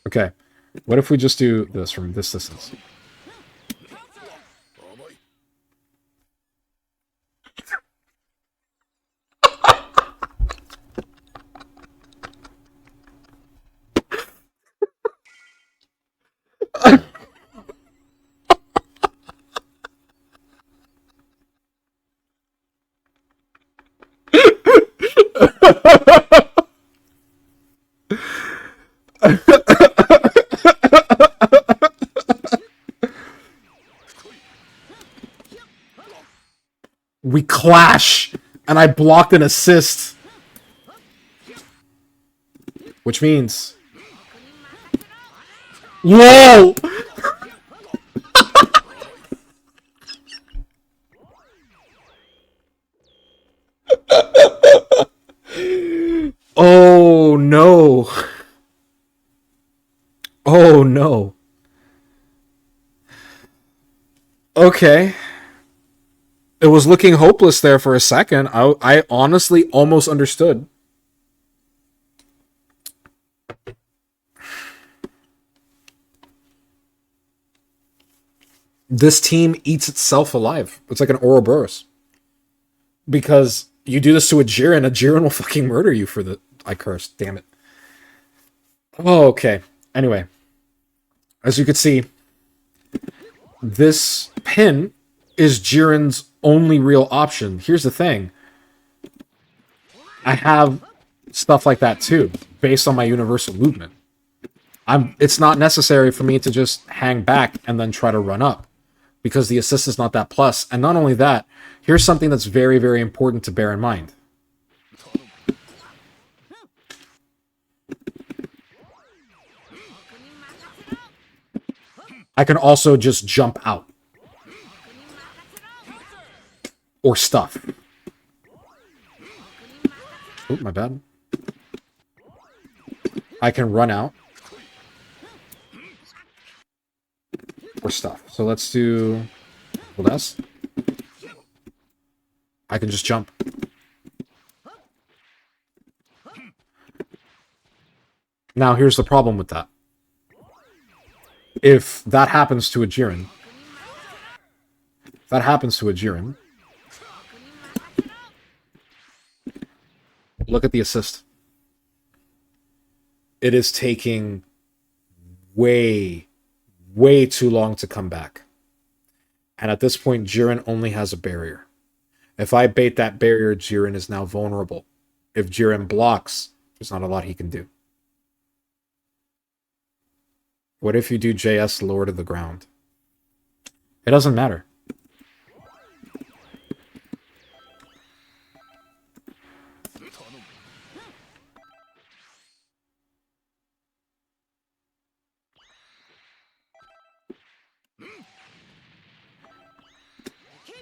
Okay, what if we just do this from this distance? We clash, and I blocked an assist. Which means... Whoa! Oh, no. Oh no. Okay. It was looking hopeless there for a second. I honestly almost understood. This team eats itself alive. It's like an Ouroboros. Because you do this to a Jiren will fucking murder you for the... I cursed, damn it. Oh, okay. Anyway. As you can see, this pin is Jiren's only real option. Here's the thing. I have stuff like that too, based on my universal movement. It's not necessary for me to just hang back and then try to run up, because the assist is not that plus. And not only that, here's something that's very, very important to bear in mind. I can also just jump out. Or stuff. Oh, my bad. I can run out. Or stuff. So let's do... Hold S. I can just jump. Now, here's the problem with that. If that happens to a Jiren... If that happens to a Jiren... Look at the assist. It is taking way, way too long to come back. And at this point, Jiren only has a barrier. If I bait that barrier, Jiren is now vulnerable. If Jiren blocks, there's not a lot he can do. What if you do JS lower to the ground? It doesn't matter.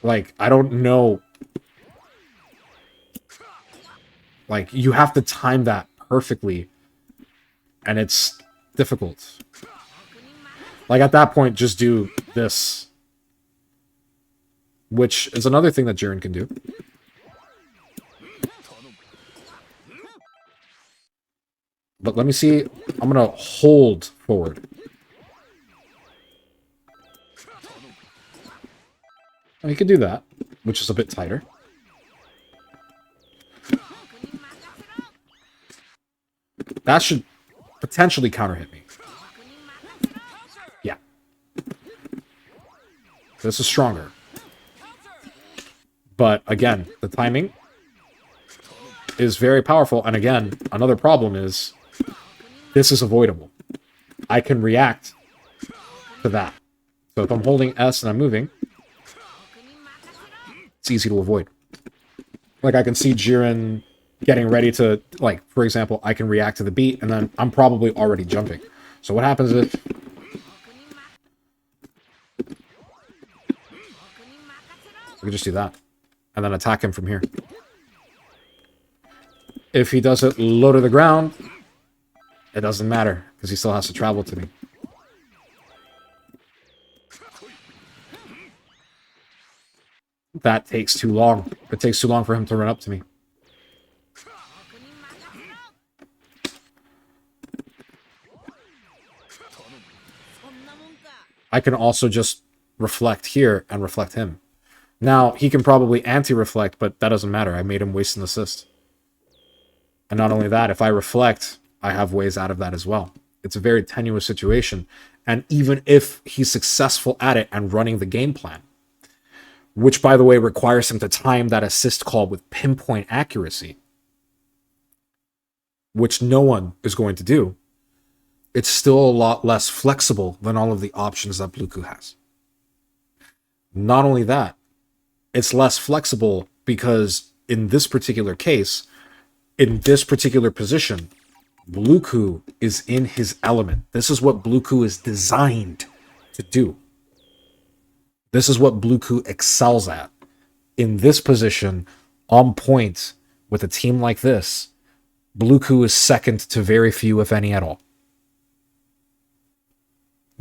Like, I don't know. Like, you have to time that perfectly. And it's difficult. Like, at that point, just do this. Which is another thing that Jiren can do. But let me see. I'm going to hold forward. Oh, he could do that, which is a bit tighter. That should potentially counter-hit me. Yeah. This is stronger. But, again, the timing is very powerful. And, again, another problem is this is avoidable. I can react to that. So if I'm holding S and I'm moving, it's easy to avoid. Like, I can see Jiren getting ready to, like, for example, I can react to the beat, and then I'm probably already jumping. So what happens if... I can just do that. And then attack him from here. If he does it low to the ground, it doesn't matter, because he still has to travel to me. That takes too long. It takes too long for him to run up to me. I can also just reflect here and reflect him. Now, he can probably anti-reflect, but that doesn't matter. I made him waste an assist. And not only that, if I reflect, I have ways out of that as well. It's a very tenuous situation. And even if he's successful at it and running the game plan, which, by the way, requires him to time that assist call with pinpoint accuracy, which no one is going to do, it's still a lot less flexible than all of the options that Bluku has. Not only that, it's less flexible because in this particular case, in this particular position, Bluku is in his element. This is what Bluku is designed to do. This is what Bluku excels at. In this position, on point, with a team like this, Bluku is second to very few, if any at all.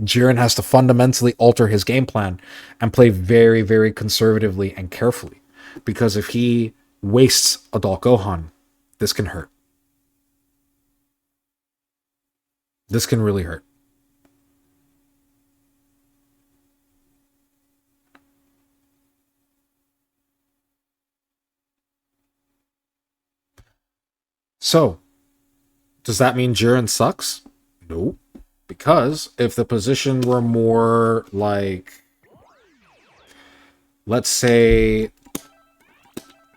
Jiren has to fundamentally alter his game plan and play very, very conservatively and carefully. Because if he wastes Adult Gohan, this can hurt. This can really hurt. So, does that mean Jiren sucks? No. Because if the position were more like, let's say,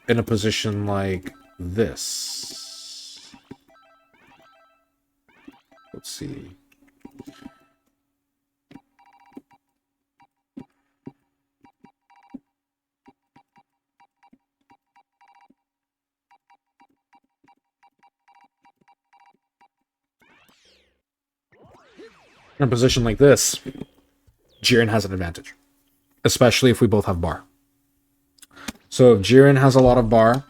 in a position like this. Let's see. In a position like this, Jiren has an advantage. Especially if we both have bar. So if Jiren has a lot of bar,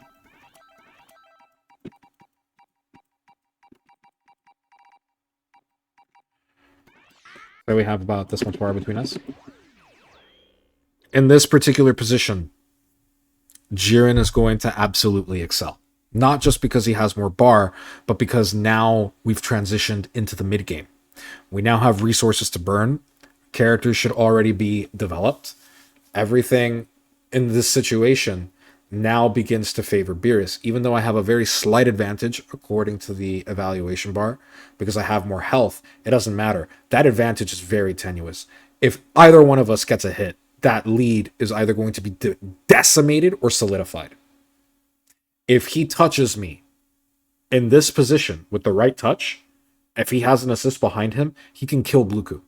so we have about this much bar between us. In this particular position, Jiren is going to absolutely excel. Not just because he has more bar, but because now we've transitioned into the mid game. We now have resources to burn. Characters should already be developed. Everything in this situation now begins to favor Beerus, even though I have a very slight advantage according to the evaluation bar, because I have more health. It doesn't matter. That advantage is very tenuous. If either one of us gets a hit, that lead is either going to be decimated or solidified. If he touches me in this position with the right touch, if he has an assist behind him, he can kill Bluku.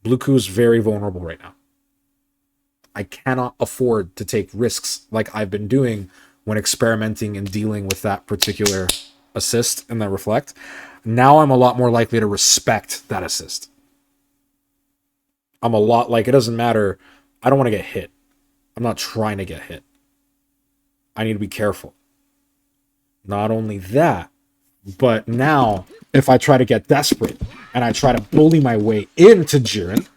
Bluku is very vulnerable right now. I cannot afford to take risks like I've been doing when experimenting and dealing with that particular assist and that reflect. Now I'm a lot more likely to respect that assist. I'm a lot like, it doesn't matter. I don't want to get hit. I'm not trying to get hit. I need to be careful. Not only that, but now if I try to get desperate and I try to bully my way into Jiren,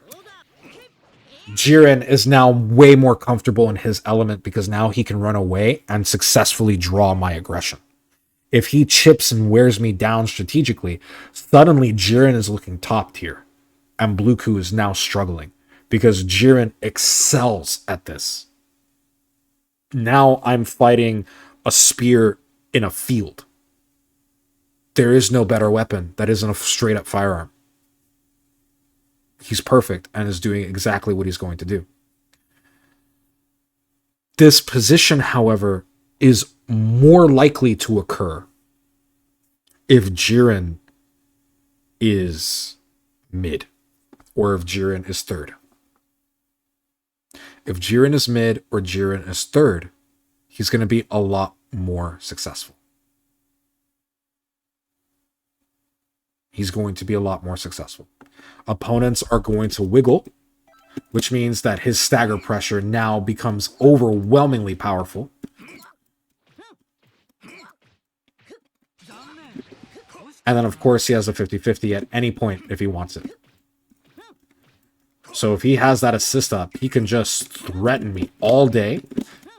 Jiren is now way more comfortable in his element because now he can run away and successfully draw my aggression. If he chips and wears me down strategically, suddenly Jiren is looking top tier and Bluku is now struggling because Jiren excels at this. Now I'm fighting a spear in a field. There is no better weapon that isn't a straight up firearm. He's perfect and is doing exactly what he's going to do. This position, however, is more likely to occur if Jiren is mid or if Jiren is third. If Jiren is mid or Jiren is third, he's going to be a lot more successful. He's going to be a lot more successful. Opponents are going to wiggle, which means that his stagger pressure now becomes overwhelmingly powerful. And then, of course, he has a 50-50 at any point if he wants it. So if he has that assist up, he can just threaten me all day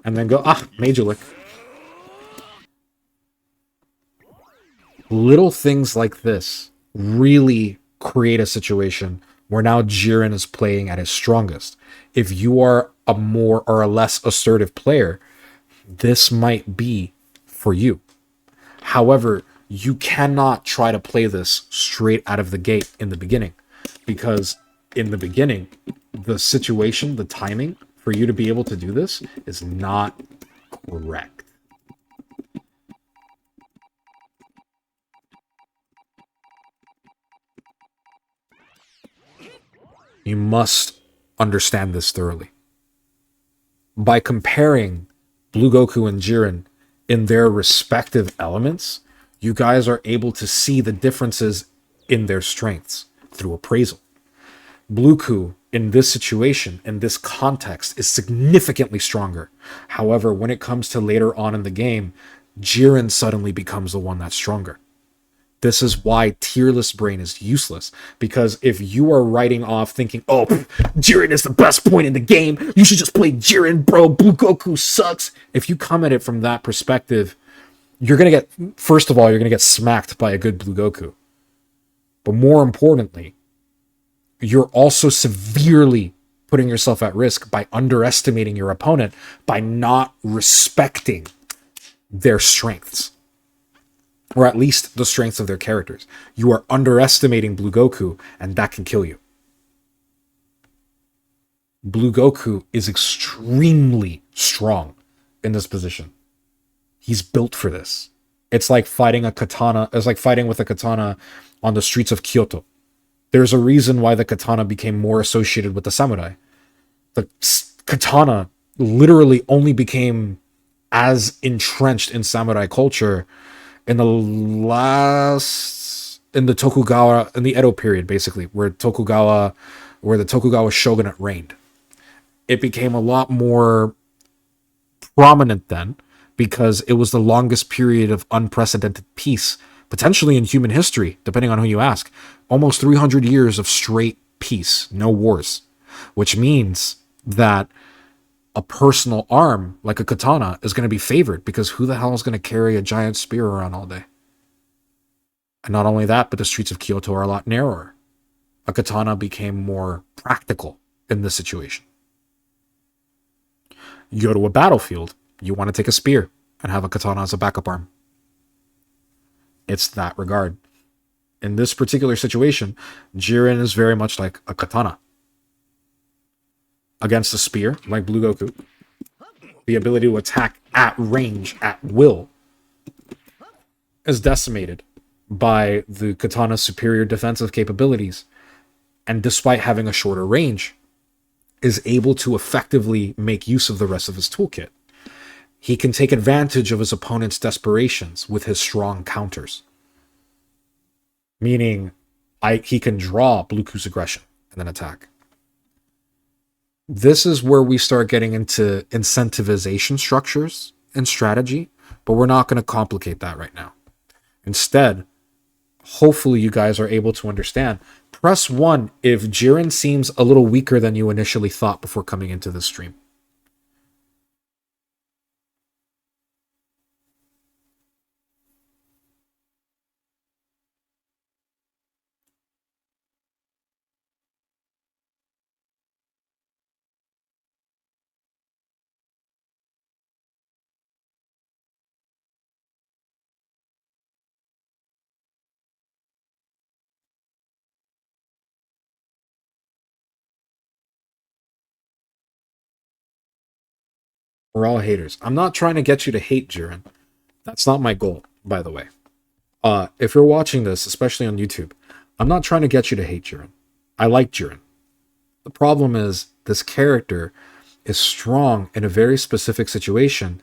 and then go, Major Lick. Little things like this really create a situation where now Jiren is playing at his strongest. If you are a more or a less assertive player, this might be for you. However, you cannot try to play this straight out of the gate in the beginning, because in the beginning, the situation, the timing for you to be able to do this is not correct. You must understand this thoroughly. By comparing Blue Goku and Jiren in their respective elements, you guys are able to see the differences in their strengths through appraisal. Bluku, in this situation, in this context, is significantly stronger. However, when it comes to later on in the game, Jiren suddenly becomes the one that's stronger. This is why tierless brain is useless. Because if you are writing off thinking, oh, Jiren is the best point in the game, you should just play Jiren, bro, Blue Goku sucks. If you come at it from that perspective, you're going to get, first of all, you're going to get smacked by a good Blue Goku. But more importantly, you're also severely putting yourself at risk by underestimating your opponent, by not respecting their strengths. Or at least the strengths of their characters. You are underestimating Blue Goku, and that can kill you. Blue Goku is extremely strong in this position. He's built for this. It's like fighting a katana. It's like fighting with a katana on the streets of Kyoto. There's a reason why the katana became more associated with the samurai. The katana literally only became as entrenched in samurai culture in the Tokugawa, in the Edo period, basically, where the Tokugawa shogunate reigned. It became a lot more prominent then because it was the longest period of unprecedented peace, potentially in human history, depending on who you ask. Almost 300 years of straight peace, no wars, which means that a personal arm like a katana is going to be favored because who the hell is going to carry a giant spear around all day? And not only that, but the streets of Kyoto are a lot narrower. A katana became more practical in this situation. You go to a battlefield, you want to take a spear and have a katana as a backup arm. It's that regard. In this particular situation, Jiren is very much like a katana. Against a spear, like Blue Goku, the ability to attack at range, at will, is decimated by the katana's superior defensive capabilities, and despite having a shorter range, is able to effectively make use of the rest of his toolkit. He can take advantage of his opponent's desperations with his strong counters. Meaning, he can draw Blue Goku's aggression and then attack. This is where we start getting into incentivization structures and strategy, but we're not going to complicate that right now. Instead, hopefully you guys are able to understand. Press 1 if Jiren seems a little weaker than you initially thought before coming into this stream. We're all haters. I'm not trying to get you to hate Jiren. That's not my goal, by the way. If you're watching this, especially on YouTube, I'm not trying to get you to hate Jiren. I like Jiren. The problem is this character is strong in a very specific situation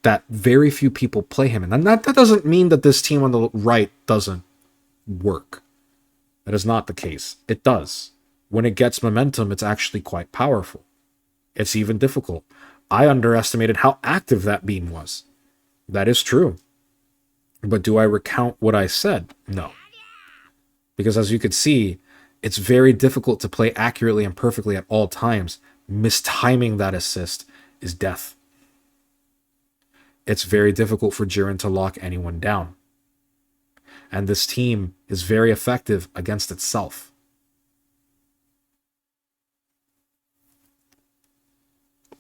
that very few people play him in. And that doesn't mean that this team on the right doesn't work. That is not the case. It does. When it gets momentum, it's actually quite powerful. It's even difficult. I underestimated how active that beam was. That is true. But do I recount what I said? No. Because as you could see, it's very difficult to play accurately and perfectly at all times. Mistiming that assist is death. It's very difficult for Jiren to lock anyone down. And this team is very effective against itself.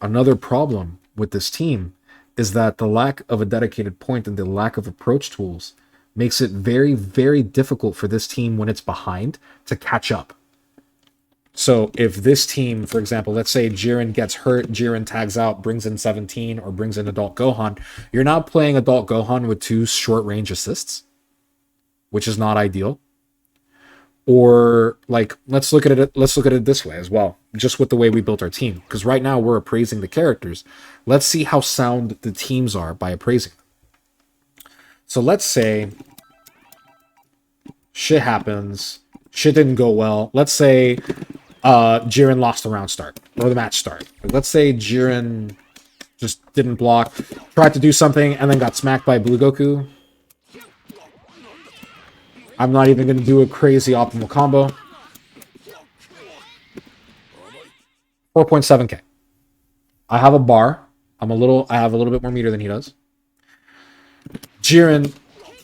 Another problem with this team is that the lack of a dedicated point and the lack of approach tools makes it very, very difficult for this team when it's behind to catch up. So if this team, for example, let's say Jiren gets hurt, Jiren tags out, brings in 17 or brings in Adult Gohan, you're now playing Adult Gohan with 2 short range assists, which is not ideal. Or like, let's look at it this way as well, just with the way we built our team. Because right now we're appraising the characters. Let's see how sound the teams are by appraising them. So let's say shit happens, shit didn't go well. Let's say Jiren lost the round start or the match start. Let's say Jiren just didn't block, tried to do something, and then got smacked by Blue Goku. I'm not even going to do a crazy optimal combo. 4.7k. I have a bar. I have a little bit more meter than he does. Jiren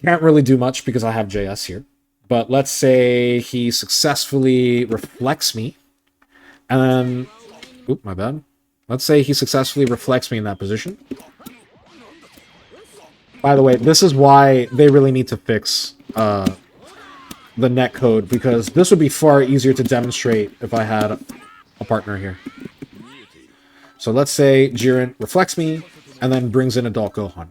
can't really do much because I have JS here. But let's say he successfully reflects me. And then... Oop, my bad. Let's say he successfully reflects me in that position. By the way, this is why they really need to fix the netcode, because this would be far easier to demonstrate if I had a partner here. So let's say Jiren reflects me and then brings in Adult Gohan.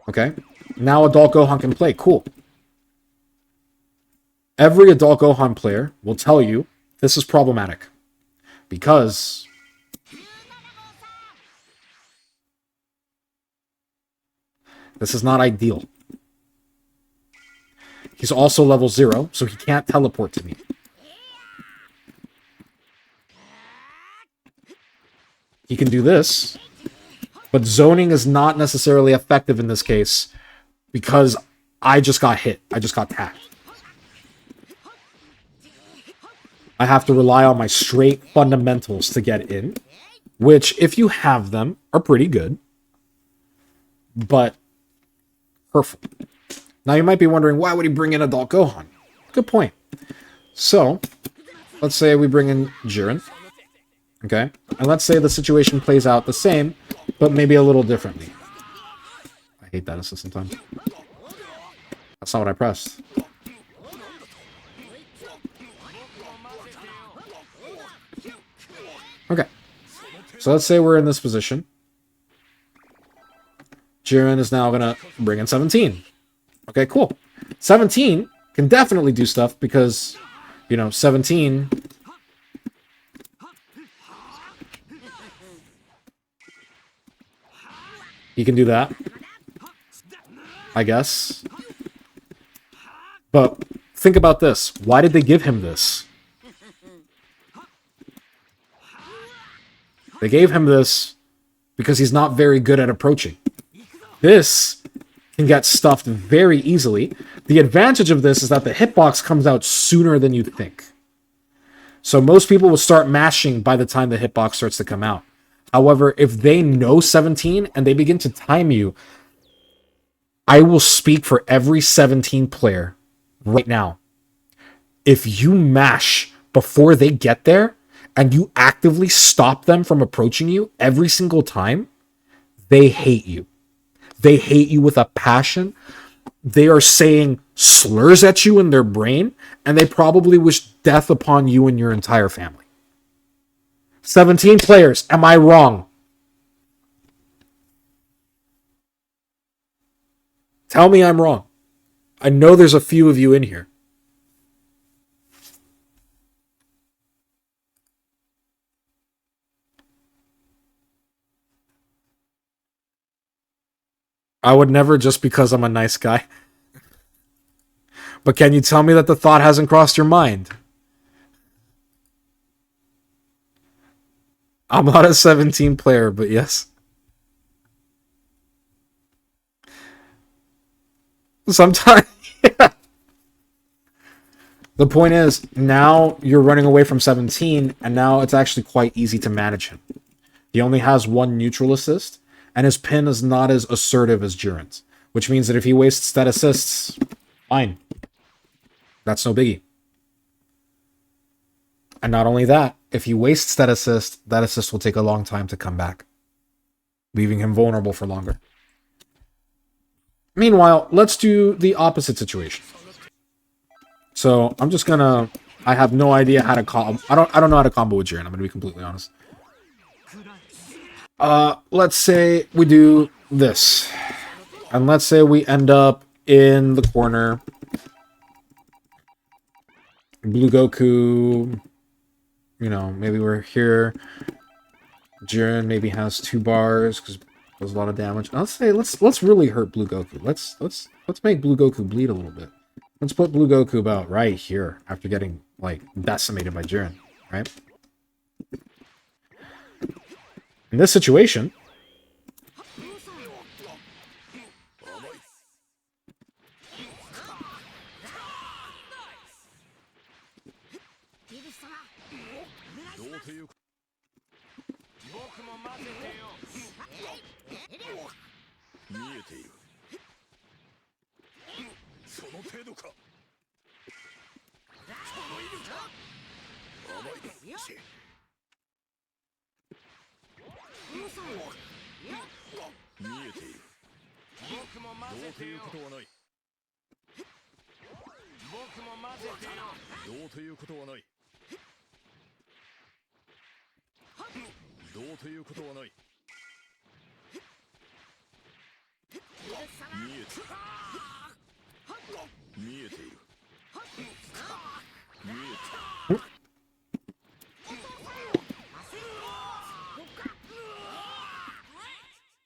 Okay, now Adult Gohan can play. Cool. Every Adult Gohan player will tell you this is problematic because this is not ideal. He's also level 0, so he can't teleport to me. He can do this, but zoning is not necessarily effective in this case because I just got hit. I just got tagged. I have to rely on my straight fundamentals to get in, which, if you have them, are pretty good, but hurtful. Now, you might be wondering, why would he bring in Adult Gohan? Good point. So, let's say we bring in Jiren. Okay? And let's say the situation plays out the same, but maybe a little differently. I hate that assist sometimes. That's not what I pressed. Okay. So let's say we're in this position. Jiren is now going to bring in 17. Okay, cool. 17 can definitely do stuff because, you know, 17... He can do that, I guess. But think about this. Why did they give him this? They gave him this because he's not very good at approaching. This can get stuffed very easily. The advantage of this is that the hitbox comes out sooner than you think. So most people will start mashing by the time the hitbox starts to come out. However, if they know 17 and they begin to time you, I will speak for every 17 player right now. If you mash before they get there and you actively stop them from approaching you every single time, they hate you. They hate you with a passion. They are saying slurs at you in their brain, and they probably wish death upon you and your entire family. 17 players, am I wrong? Tell me I'm wrong. I know there's a few of you in here. I would never, just because I'm a nice guy. But can you tell me that the thought hasn't crossed your mind? I'm not a 17 player, but yes. Sometimes, yeah. The point is, now you're running away from 17, and now it's actually quite easy to manage him. He only has one neutral assist, and his pin is not as assertive as Jiren's, which means that if he wastes stat assists, fine. That's no biggie. And not only that, if he wastes that assist will take a long time to come back, leaving him vulnerable for longer. Meanwhile, let's do the opposite situation. So I'm just gonna... I have no idea how to combo... I don't know how to combo with Jiren, I'm gonna be completely honest. Let's say we do this. And let's say we end up in the corner. Blue Goku... You know, maybe we're here. Jiren maybe has 2 bars because does a lot of damage. I'll say let's really hurt Blue Goku. Let's make Blue Goku bleed a little bit. Let's put Blue Goku about right here after getting like decimated by Jiren, right? In this situation,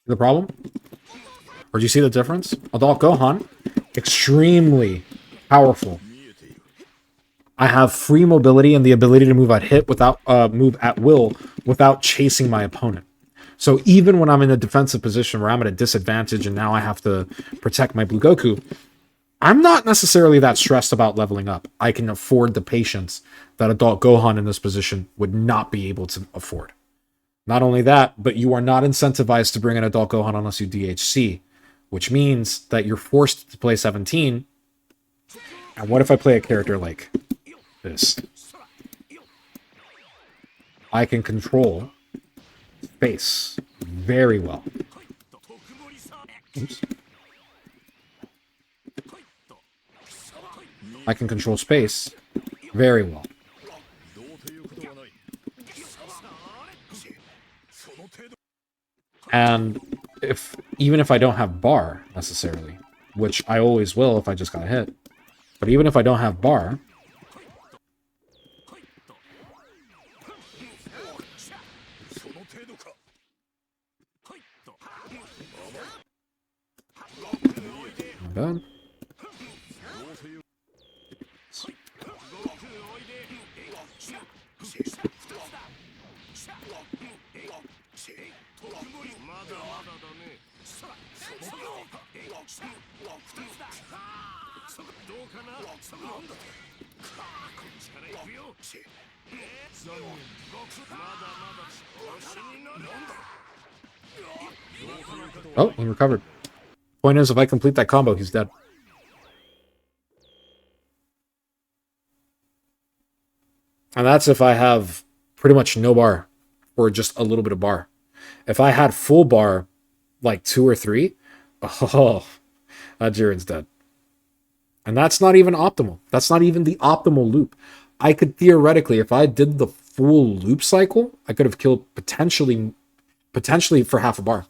The problem? Or do you see the difference? Adult Gohan, extremely powerful. I have free mobility and the ability to move at will without chasing my opponent. So even when I'm in a defensive position where I'm at a disadvantage and now I have to protect my Blue Goku, I'm not necessarily that stressed about leveling up. I can afford the patience that Adult Gohan in this position would not be able to afford. Not only that, but you are not incentivized to bring in Adult Gohan unless you DHC, which means that you're forced to play 17. And what if I play a character like this? I can control space very well. Oops. I can control space very well. And even if I don't have bar necessarily, which I always will if I just got hit, but even if I don't have bar, not bad. Oh, he recovered. Point is, if I complete that combo, he's dead. And that's if I have pretty much no bar or just a little bit of bar. If I had full bar, like 2 or 3, oh, that Jiren's dead. And that's not even optimal. That's not even the optimal loop. I could theoretically, if I did the full loop cycle, I could have killed potentially for half a bar.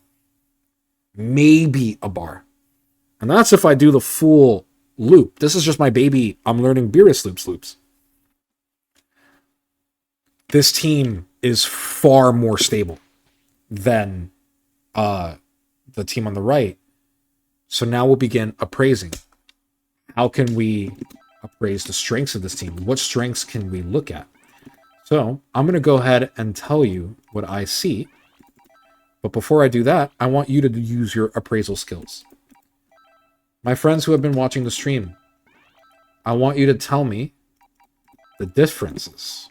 Maybe a bar. And that's if I do the full loop. This is just my baby. I'm learning Beerus loops. This team is far more stable than the team on the right. So now we'll begin appraising. How can we appraise the strengths of this team? What strengths can we look at? So I'm going to go ahead and tell you what I see. But before I do that, I want you to use your appraisal skills. My friends who have been watching the stream, I want you to tell me the differences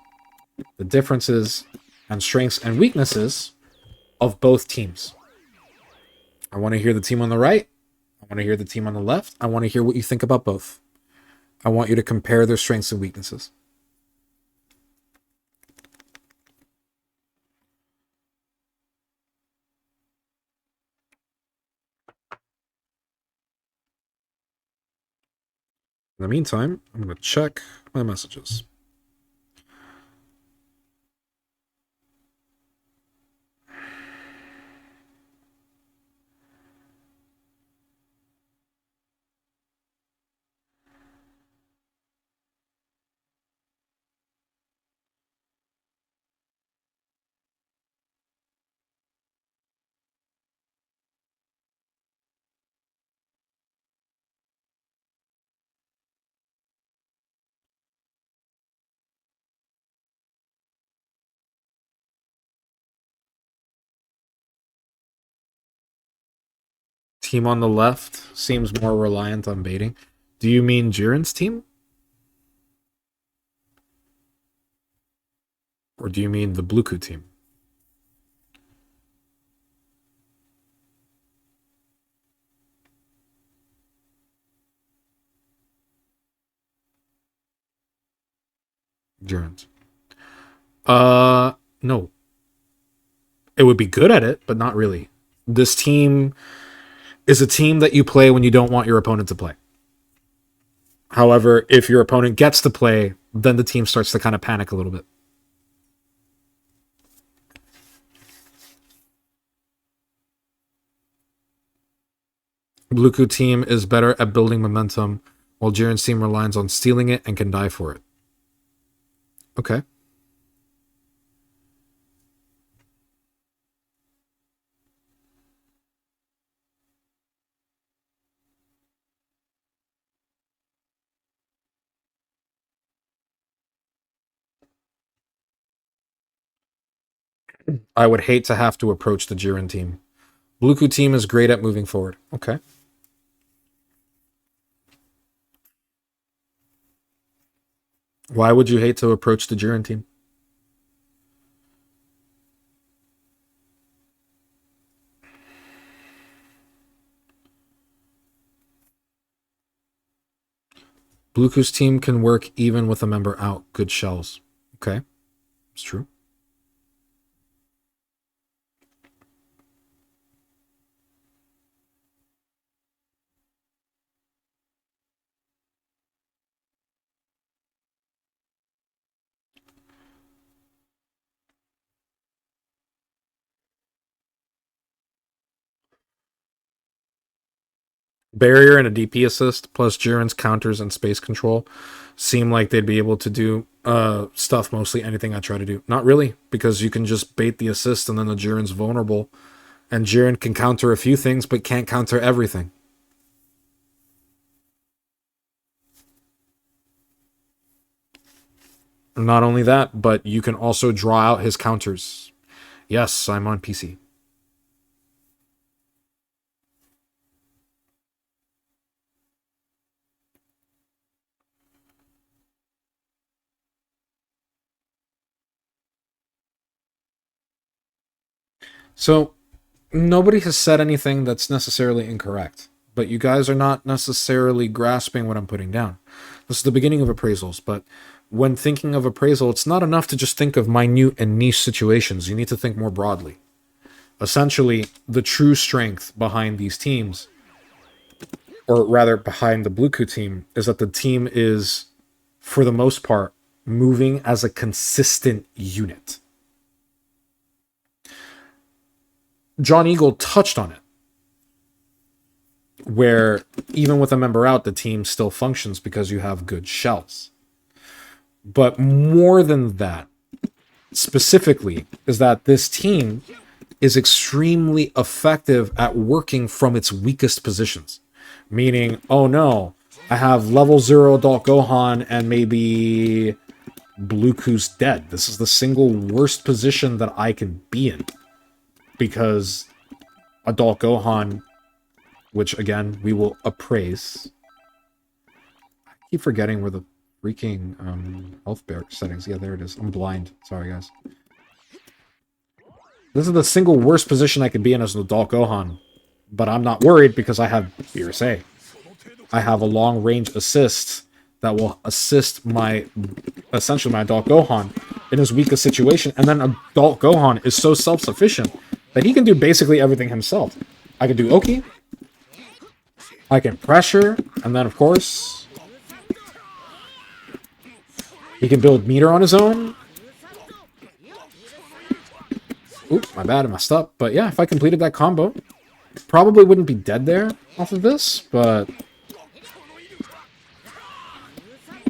and strengths and weaknesses of both teams. I want to hear the team on the right. I want to hear the team on the left. I want to hear what you think about both. I want you to compare their strengths and weaknesses. In the meantime, I'm going to check my messages. Team on the left seems more reliant on baiting. Do you mean Jiren's team? Or do you mean the Bluku team? Germans. No. It would be good at it, but not really. This team is a team that you play when you don't want your opponent to play. However, if your opponent gets to play, then the team starts to kind of panic a little bit. Bluku team is better at building momentum, while Jiren's team relies on stealing it and can die for it. Okay. I would hate to have to approach the Jiren team. Bluku team is great at moving forward. Okay. Why would you hate to approach the Jiren team? Bluku's team can work even with a member out. Good shells. Okay. It's true. Barrier and a DP assist, plus Jiren's counters and space control seem like they'd be able to do stuff mostly anything I try to do. Not really, because you can just bait the assist and then the Jiren's vulnerable. And Jiren can counter a few things, but can't counter everything. Not only that, but you can also draw out his counters. Yes, I'm on PC. So, nobody has said anything that's necessarily incorrect, but you guys are not necessarily grasping what I'm putting down. This is the beginning of appraisals, but when thinking of appraisal, it's not enough to just think of minute and niche situations. You need to think more broadly. Essentially, the true strength behind these teams, or rather behind the Bluku team, is that the team is, for the most part, moving as a consistent unit. John Eagle touched on it, where even with a member out, the team still functions because you have good shells. But more than that, specifically, is that this team is extremely effective at working from its weakest positions. Meaning, oh no, I have level 0 adult Gohan and maybe Bluku's dead. This is the single worst position that I can be in. Because adult Gohan, which again, we will appraise. I keep forgetting where the freaking health bar settings. Yeah, there it is. I'm blind. Sorry, guys. This is the single worst position I could be in as an adult Gohan. But I'm not worried because I have VOD. I have a long-range assist that will assist essentially my adult Gohan in his weakest situation. And then adult Gohan is so self-sufficient that he can do basically everything himself. I can do Oki. I can pressure. And then, of course, he can build meter on his own. Oop, my bad, I messed up. But yeah, if I completed that combo, probably wouldn't be dead there off of this, but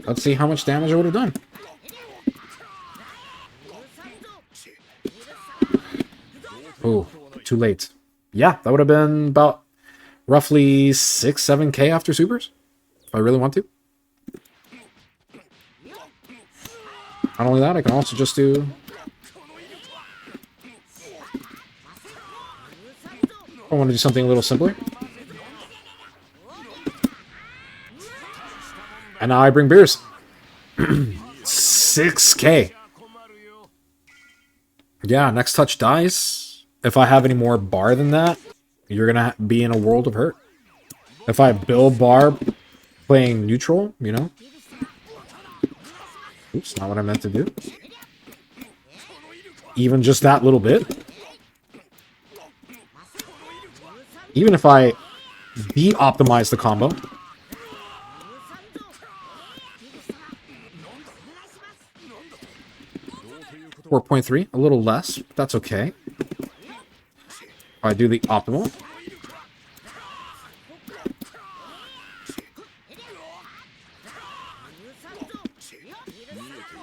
let's see how much damage I would have done. Oh, too late. Yeah, that would have been about roughly 6-7k after supers, if I really want to. Not only that, I can also just do... I want to do something a little simpler. And now I bring beers. 6k. Yeah, next touch dies. If I have any more bar than that, you're gonna be in a world of hurt. If I build bar playing neutral, you know? Oops, not what I meant to do. Even just that little bit. Even if I de-optimize the combo. 4.3, a little less. That's okay. If I do the optimal.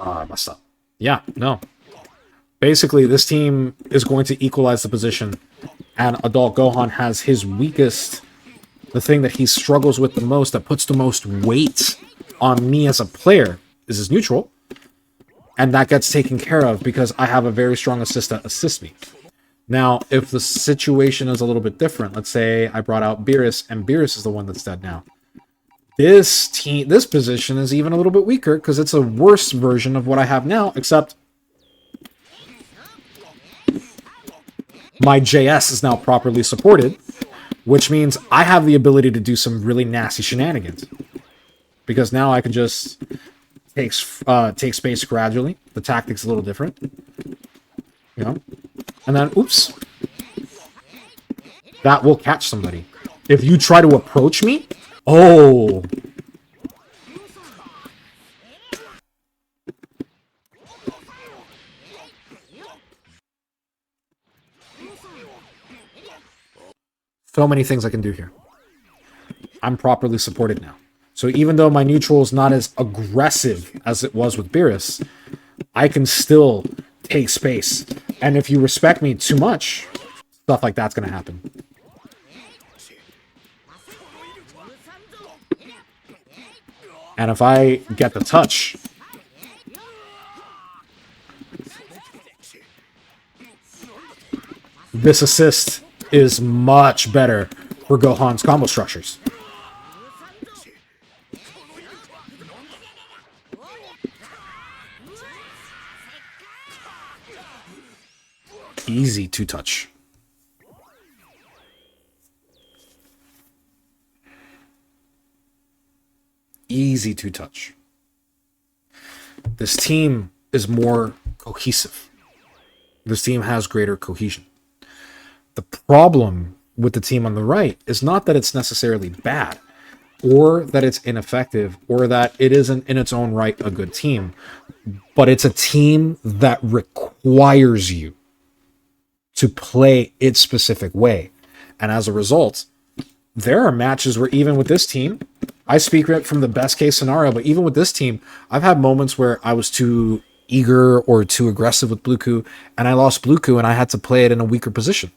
I messed up. Yeah, no. Basically, this team is going to equalize the position, and Adult Gohan has his weakest, the thing that he struggles with the most, that puts the most weight on me as a player, is his neutral, and that gets taken care of because I have a very strong assist that assists me. Now, if the situation is a little bit different, let's say I brought out Beerus, and Beerus is the one that's dead now. This position is even a little bit weaker because it's a worse version of what I have now, except my JS is now properly supported, which means I have the ability to do some really nasty shenanigans. Because now I can just take space gradually. The tactic's a little different. You know? And then, oops. That will catch somebody. If you try to approach me, oh. So many things I can do here. I'm properly supported now. So even though my neutral is not as aggressive as it was with Beerus, I can still take space. And if you respect me too much, stuff like that's going to happen. And if I get the touch, this assist is much better for Gohan's combo structures. Easy to touch. Easy to touch. This team is more cohesive. This team has greater cohesion. The problem with the team on the right is not that it's necessarily bad, or that it's ineffective, or that it isn't in its own right a good team, but it's a team that requires you to play its specific way. And as a result, there are matches where even with this team, I speak from the best case scenario, but even with this team, I've had moments where I was too eager or too aggressive with Bluku, and I lost Bluku and I had to play it in a weaker position.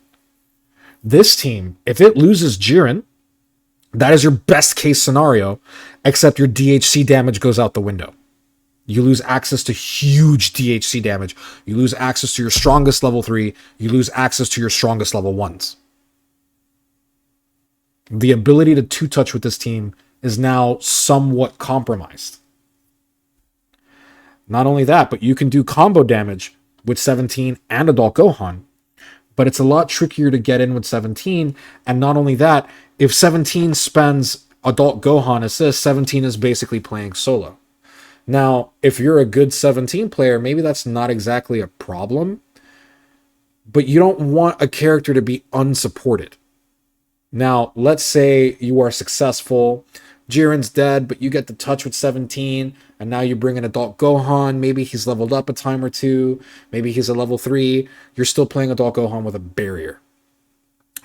This team, if it loses Jiren, that is your best case scenario, except your DHC damage goes out the window. You lose access to huge DHC damage. You lose access to your strongest level 3. You lose access to your strongest level 1s. The ability to two-touch with this team is now somewhat compromised. Not only that, but you can do combo damage with 17 and Adult Gohan, but it's a lot trickier to get in with 17. And not only that, if 17 spends Adult Gohan assist, 17 is basically playing solo. Now, if you're a good 17 player, maybe that's not exactly a problem, but you don't want a character to be unsupported. Now, let's say you are successful, Jiren's dead, but you get the touch with 17, and now you bring in Adult Gohan, maybe he's leveled up a time or two, maybe he's a level 3, you're still playing Adult Gohan with a barrier.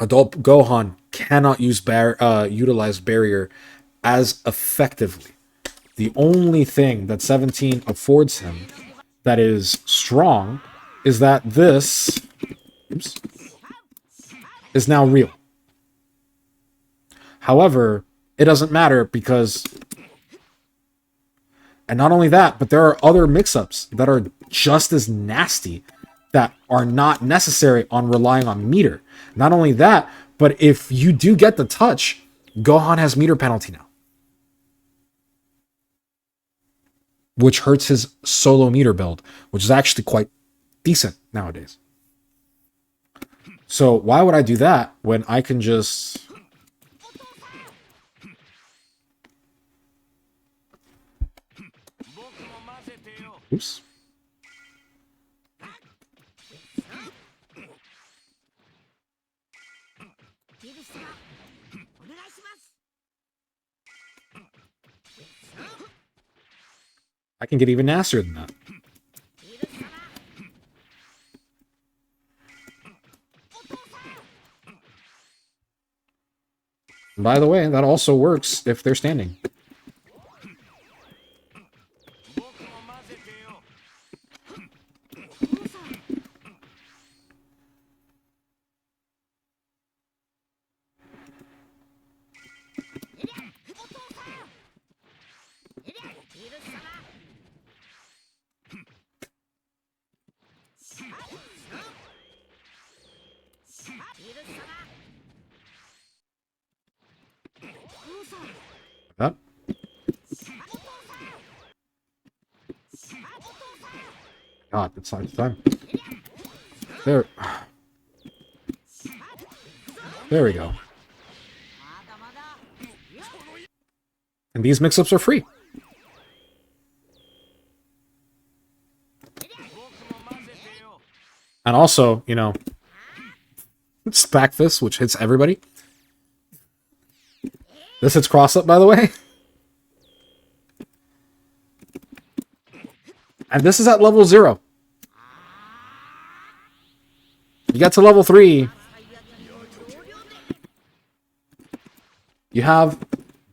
Adult Gohan cannot utilize barrier as effectively. The only thing that 17 affords him that is strong is that this is now real. However, it doesn't matter because, and not only that, but there are other mix-ups that are just as nasty that are not necessary on relying on meter. Not only that, but if you do get the touch, Gohan has meter penalty now, which hurts his solo meter build, which is actually quite decent nowadays. So why would I do that when I can just... Oops. I can get even nastier than that. And by the way, that also works if they're standing. That. God, it's time. There. There we go. And these mix-ups are free. And also, you know, Spack this, which hits everybody. This hits cross-up, by the way. And this is at level 0. You get to level 3. You have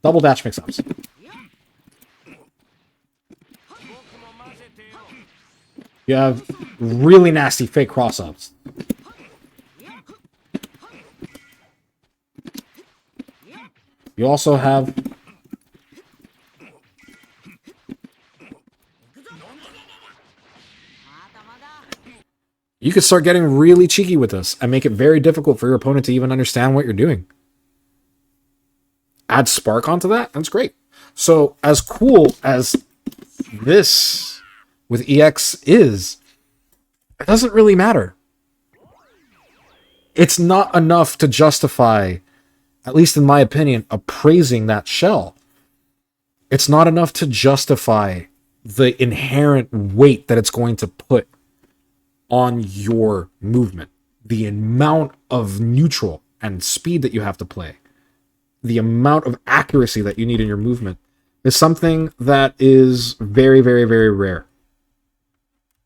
double dash mix-ups. You have really nasty fake cross-ups. You also have... You could start getting really cheeky with this and make it very difficult for your opponent to even understand what you're doing. Add Spark onto that, that's great. So, as cool as this with EX is, it doesn't really matter. It's not enough to justify, at least in my opinion, appraising that shell. It's not enough to justify the inherent weight that it's going to put on your movement. The amount of neutral and speed that you have to play. The amount of accuracy that you need in your movement is something that is very, very, very rare.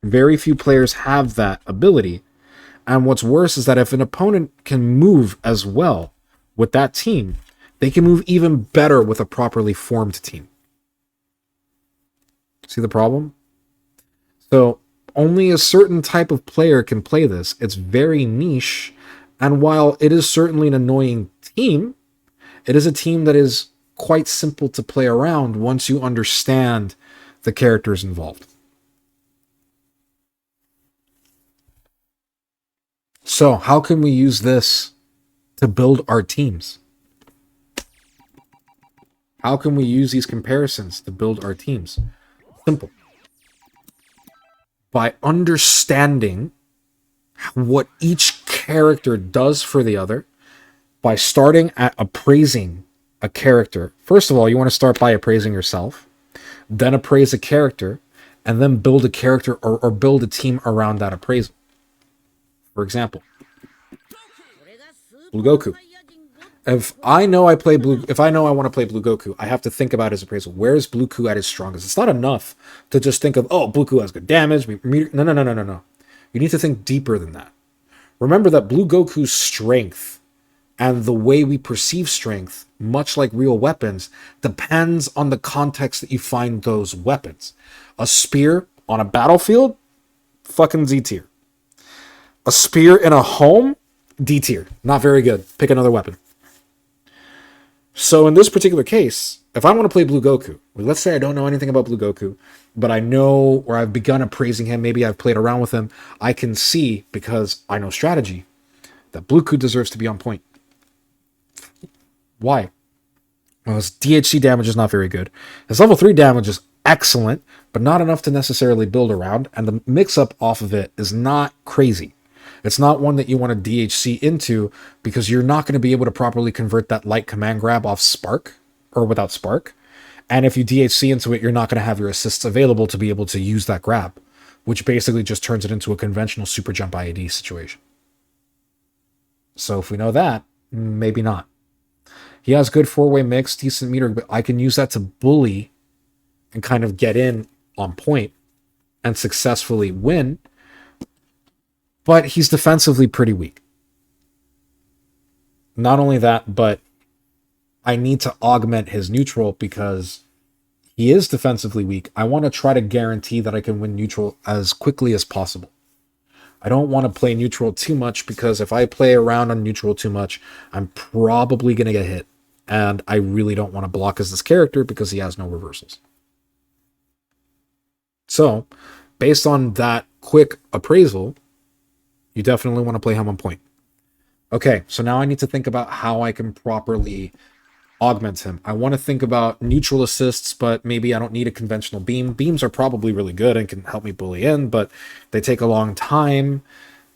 Very few players have that ability. And what's worse is that if an opponent can move as well with that team, they can move even better with a properly formed team. See the problem? So only a certain type of player can play this. It's very niche. And while it is certainly an annoying team, it is a team that is quite simple to play around once you understand the characters involved. So, how can we use this to build our teams? How can we use these comparisons to build our teams? Simple. By understanding what each character does for the other, by starting at appraising a character. First of all, you want to start by appraising yourself, then appraise a character, and then build a character or build a team around that appraisal. For example, Blue Goku. If I know I want to play Blue Goku, I have to think about his appraisal. Where is Blue Goku at his strongest? It's not enough to just think of, oh, Blue Goku has good damage. No. You need to think deeper than that. Remember that Blue Goku's strength and the way we perceive strength, much like real weapons, depends on the context that you find those weapons. A spear on a battlefield, fucking Z tier. A spear in a home, D tier. Not very good. Pick another weapon. So in this particular case, if I want to play Blue Goku, let's say I don't know anything about Blue Goku, but I know, or I've begun appraising him, maybe I've played around with him, I can see, because I know strategy, that Blue Goku deserves to be on point. Why? Well, his DHC damage is not very good. His level 3 damage is excellent, but not enough to necessarily build around, and the mix-up off of it is not crazy. It's not one that you want to DHC into because you're not going to be able to properly convert that light command grab off Spark or without Spark. And if you DHC into it, you're not going to have your assists available to be able to use that grab, which basically just turns it into a conventional super jump IAD situation. So if we know that, maybe not. He has good 4-way mix, decent meter, but I can use that to bully and kind of get in on point and successfully win. But he's defensively pretty weak. Not only that, but I need to augment his neutral because he is defensively weak. I want to try to guarantee that I can win neutral as quickly as possible. I don't want to play neutral too much because if I play around on neutral too much, I'm probably going to get hit. And I really don't want to block as this character because he has no reversals. So, based on that quick appraisal, you definitely want to play him on point. Okay, so now I need to think about how I can properly augment him. I want to think about neutral assists, but maybe I don't need a conventional beam. Beams are probably really good and can help me bully in, but they take a long time.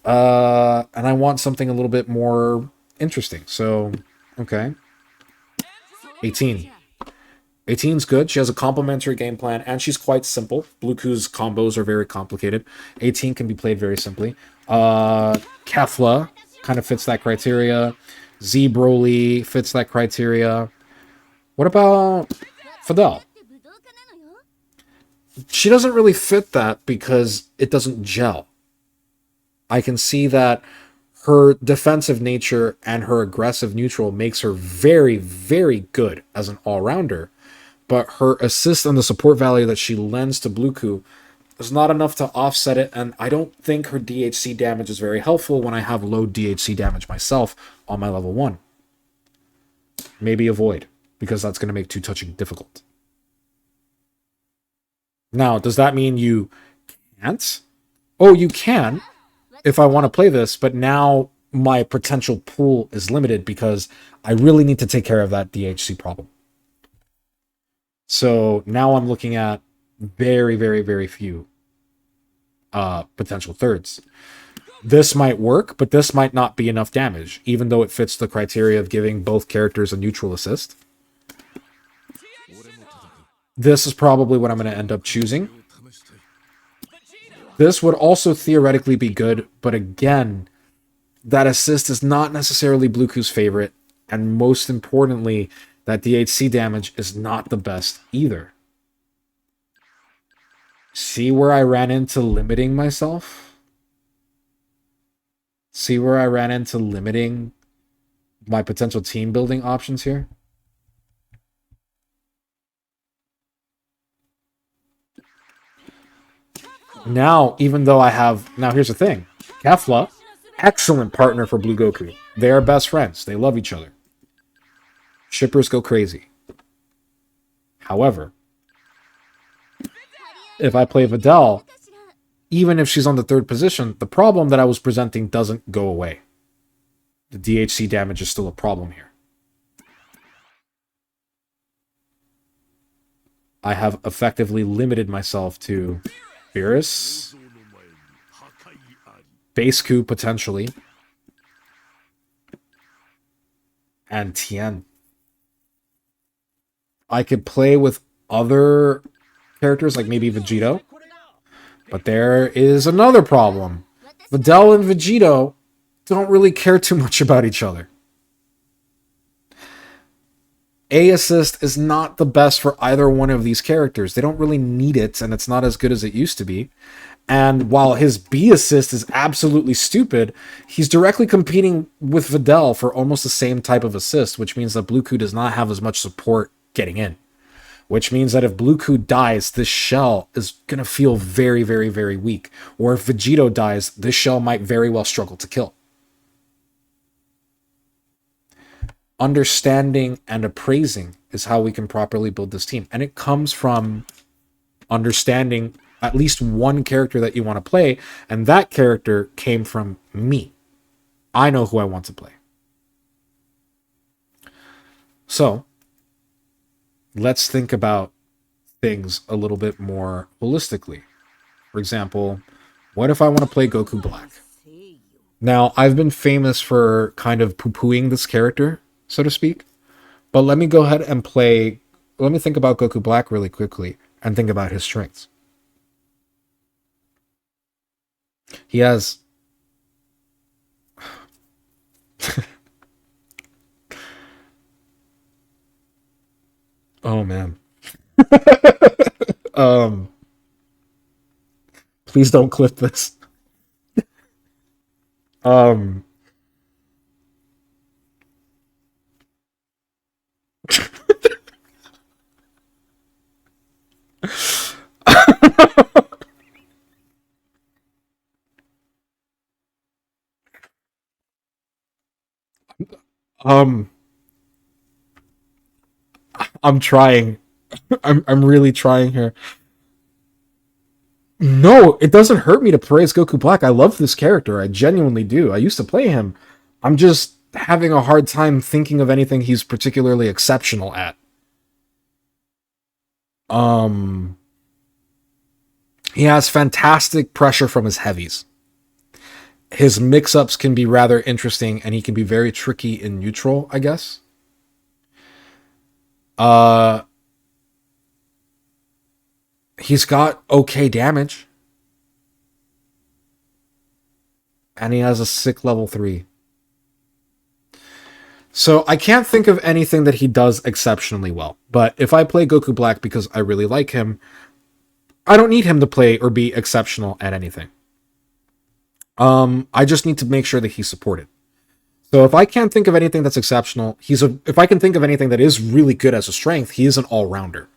And I want something a little bit more interesting. So, okay. 18. 18's good. She has a complementary game plan, and she's quite simple. Blueku's combos are very complicated. 18 can be played very simply. Kefla kind of fits that criteria. Z Broly fits that criteria. What about Fidel? She doesn't really fit that because it doesn't gel. I can see that her defensive nature and her aggressive neutral makes her very, very good as an all-rounder, but her assist and the support value that she lends to Blueku is not enough to offset it, and I don't think her DHC damage is very helpful when I have low DHC damage myself on my level 1. Maybe avoid, because that's going to make 2-touching difficult. Now, does that mean you can't? Oh, you can, if I want to play this, but now my potential pool is limited because I really need to take care of that DHC problem. So now I'm looking at very, very, very few potential thirds. This might work, but this might not be enough damage, even though it fits the criteria of giving both characters a neutral assist. This is probably what I'm going to end up choosing. This would also theoretically be good, but again, that assist is not necessarily Blueku's favorite, and most importantly, that DHC damage is not the best either. See where I ran into limiting myself? See where I ran into limiting my potential team building options here? Now, even though I have... Now, here's the thing. Kefla, excellent partner for Blue Goku. They are best friends. They love each other. Shippers go crazy. However, if I play Videl, even if she's on the 3rd position, the problem that I was presenting doesn't go away. The DHC damage is still a problem here. I have effectively limited myself to Beerus, Base Coup potentially, and Tien. I could play with other characters, like maybe Vegito, but there is another problem. Videl and Vegito don't really care too much about each other. A assist is not the best for either one of these characters. They don't really need it, and it's not as good as it used to be. And while his B assist is absolutely stupid, he's directly competing with Videl for almost the same type of assist, which means that Blueku does not have as much support getting in. Which means that if Blueku dies, this shell is going to feel very, very, very weak. Or if Vegito dies, this shell might very well struggle to kill. Understanding and appraising is how we can properly build this team. And it comes from understanding at least one character that you want to play, and that character came from me. I know who I want to play. So, let's think about things a little bit more holistically. For example, what if I want to play Goku Black? Now, I've been famous for kind of poo-pooing this character, so to speak. But let me go ahead and play. Let me think about Goku Black really quickly and think about his strengths. He has. Oh man. um. Please don't clip this. Um. um. I'm trying. I'm really trying here. No, it doesn't hurt me to praise Goku Black. I love this character. I genuinely do. I used to play him. I'm just having a hard time thinking of anything he's particularly exceptional at. Um, he has fantastic pressure from his heavies. His mix-ups can be rather interesting, and he can be very tricky in neutral, I guess. Uh, he's got okay damage, and he has a sick level 3. So I can't think of anything that he does exceptionally well. But if I play Goku Black because I really like him, I don't need him to play or be exceptional at anything. I just need to make sure that he's supported. So if I can't think of anything that's exceptional, if I can think of anything that is really good as a strength, he is an all-rounder,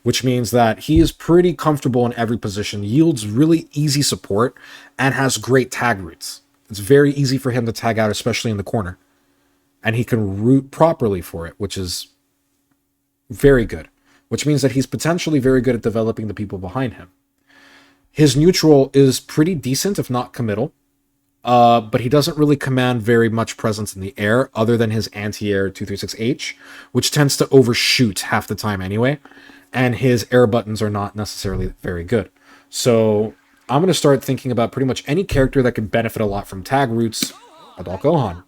which means that he is pretty comfortable in every position, yields really easy support, and has great tag routes. It's very easy for him to tag out, especially in the corner. And he can route properly for it, which is very good, which means that he's potentially very good at developing the people behind him. His neutral is pretty decent, if not committal. But he doesn't really command very much presence in the air other than his anti-air 236H, which tends to overshoot half the time anyway, and his air buttons are not necessarily very good. So I'm going to start thinking about pretty much any character that can benefit a lot from tag routes. Adult Gohan.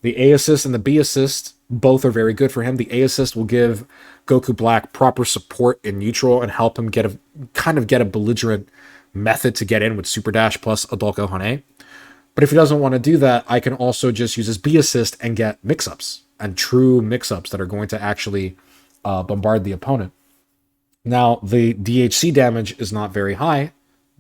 The A assist and the B assist both are very good for him. The A assist will give Goku Black proper support in neutral and help him get a belligerent method to get in with Super Dash plus Adult Gohan A. But if he doesn't want to do that, I can also just use his B assist and get mix-ups, and true mix-ups that are going to actually bombard the opponent. Now, the DHC damage is not very high,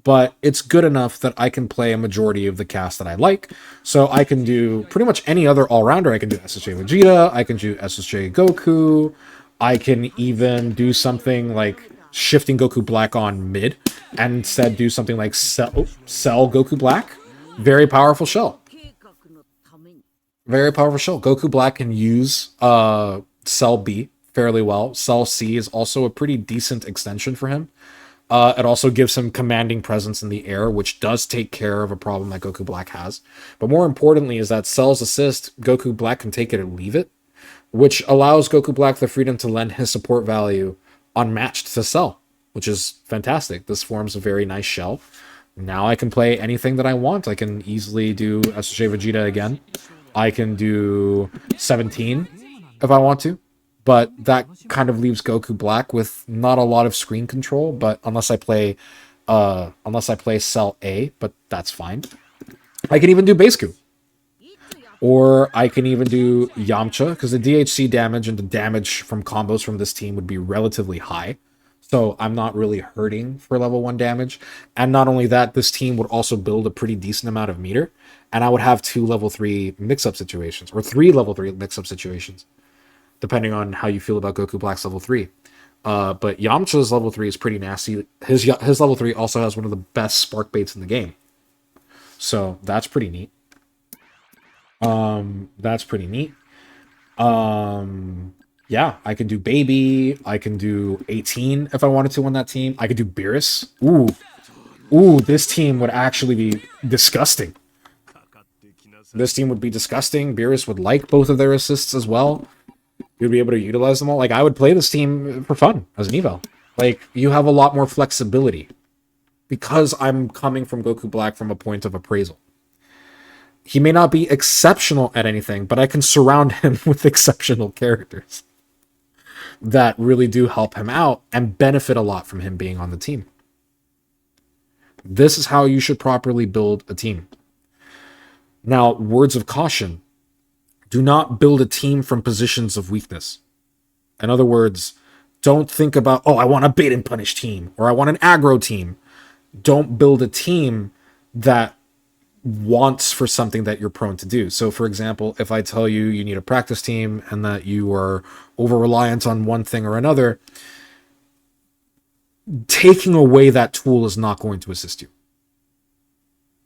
but it's good enough that I can play a majority of the cast that I like. So I can do pretty much any other all-rounder. I can do SSJ Vegeta, I can do SSJ Goku, I can even do something like shifting Goku Black on mid, and instead do something like Cell Goku Black. Very powerful shell. Very powerful shell. Goku Black can use Cell B fairly well. Cell C is also a pretty decent extension for him. It also gives him commanding presence in the air, which does take care of a problem that Goku Black has. But more importantly is that Cell's assist, Goku Black can take it or leave it, which allows Goku Black the freedom to lend his support value unmatched to Cell, which is fantastic. This forms a very nice shell. Now I can play anything that I want. I can easily do SSJ Vegeta again. I can do 17 if I want to. But that kind of leaves Goku Black with not a lot of screen control, but unless I play Cell A, but that's fine. I can even do Baseku. Or I can even do Yamcha, because the DHC damage and the damage from combos from this team would be relatively high. So I'm not really hurting for level 1 damage. And not only that, this team would also build a pretty decent amount of meter. And I would have 2 level 3 mix-up situations, or 3 level 3 mix-up situations, depending on how you feel about Goku Black's level 3. But Yamcha's level 3 is pretty nasty. His level 3 also has one of the best spark baits in the game. So that's pretty neat. Yeah, I can do Baby. I can do 18 if I wanted to on that team. I could do Beerus. Ooh, this team would actually be disgusting. This team would be disgusting. Beerus would like both of their assists as well. You'd be able to utilize them all. Like, I would play this team for fun as an eval. Like, you have a lot more flexibility because I'm coming from Goku Black from a point of appraisal. He may not be exceptional at anything, but I can surround him with exceptional characters that really do help him out and benefit a lot from him being on the team. This is how you should properly build a team. Now, words of caution. Do not build a team from positions of weakness. In other words, don't think about, oh, I want a bait and punish team, or I want an aggro team. Don't build a team that wants for something that you're prone to do. So, for example, if I tell you you need a practice team and that you are over-reliant on one thing or another, taking away that tool is not going to assist you.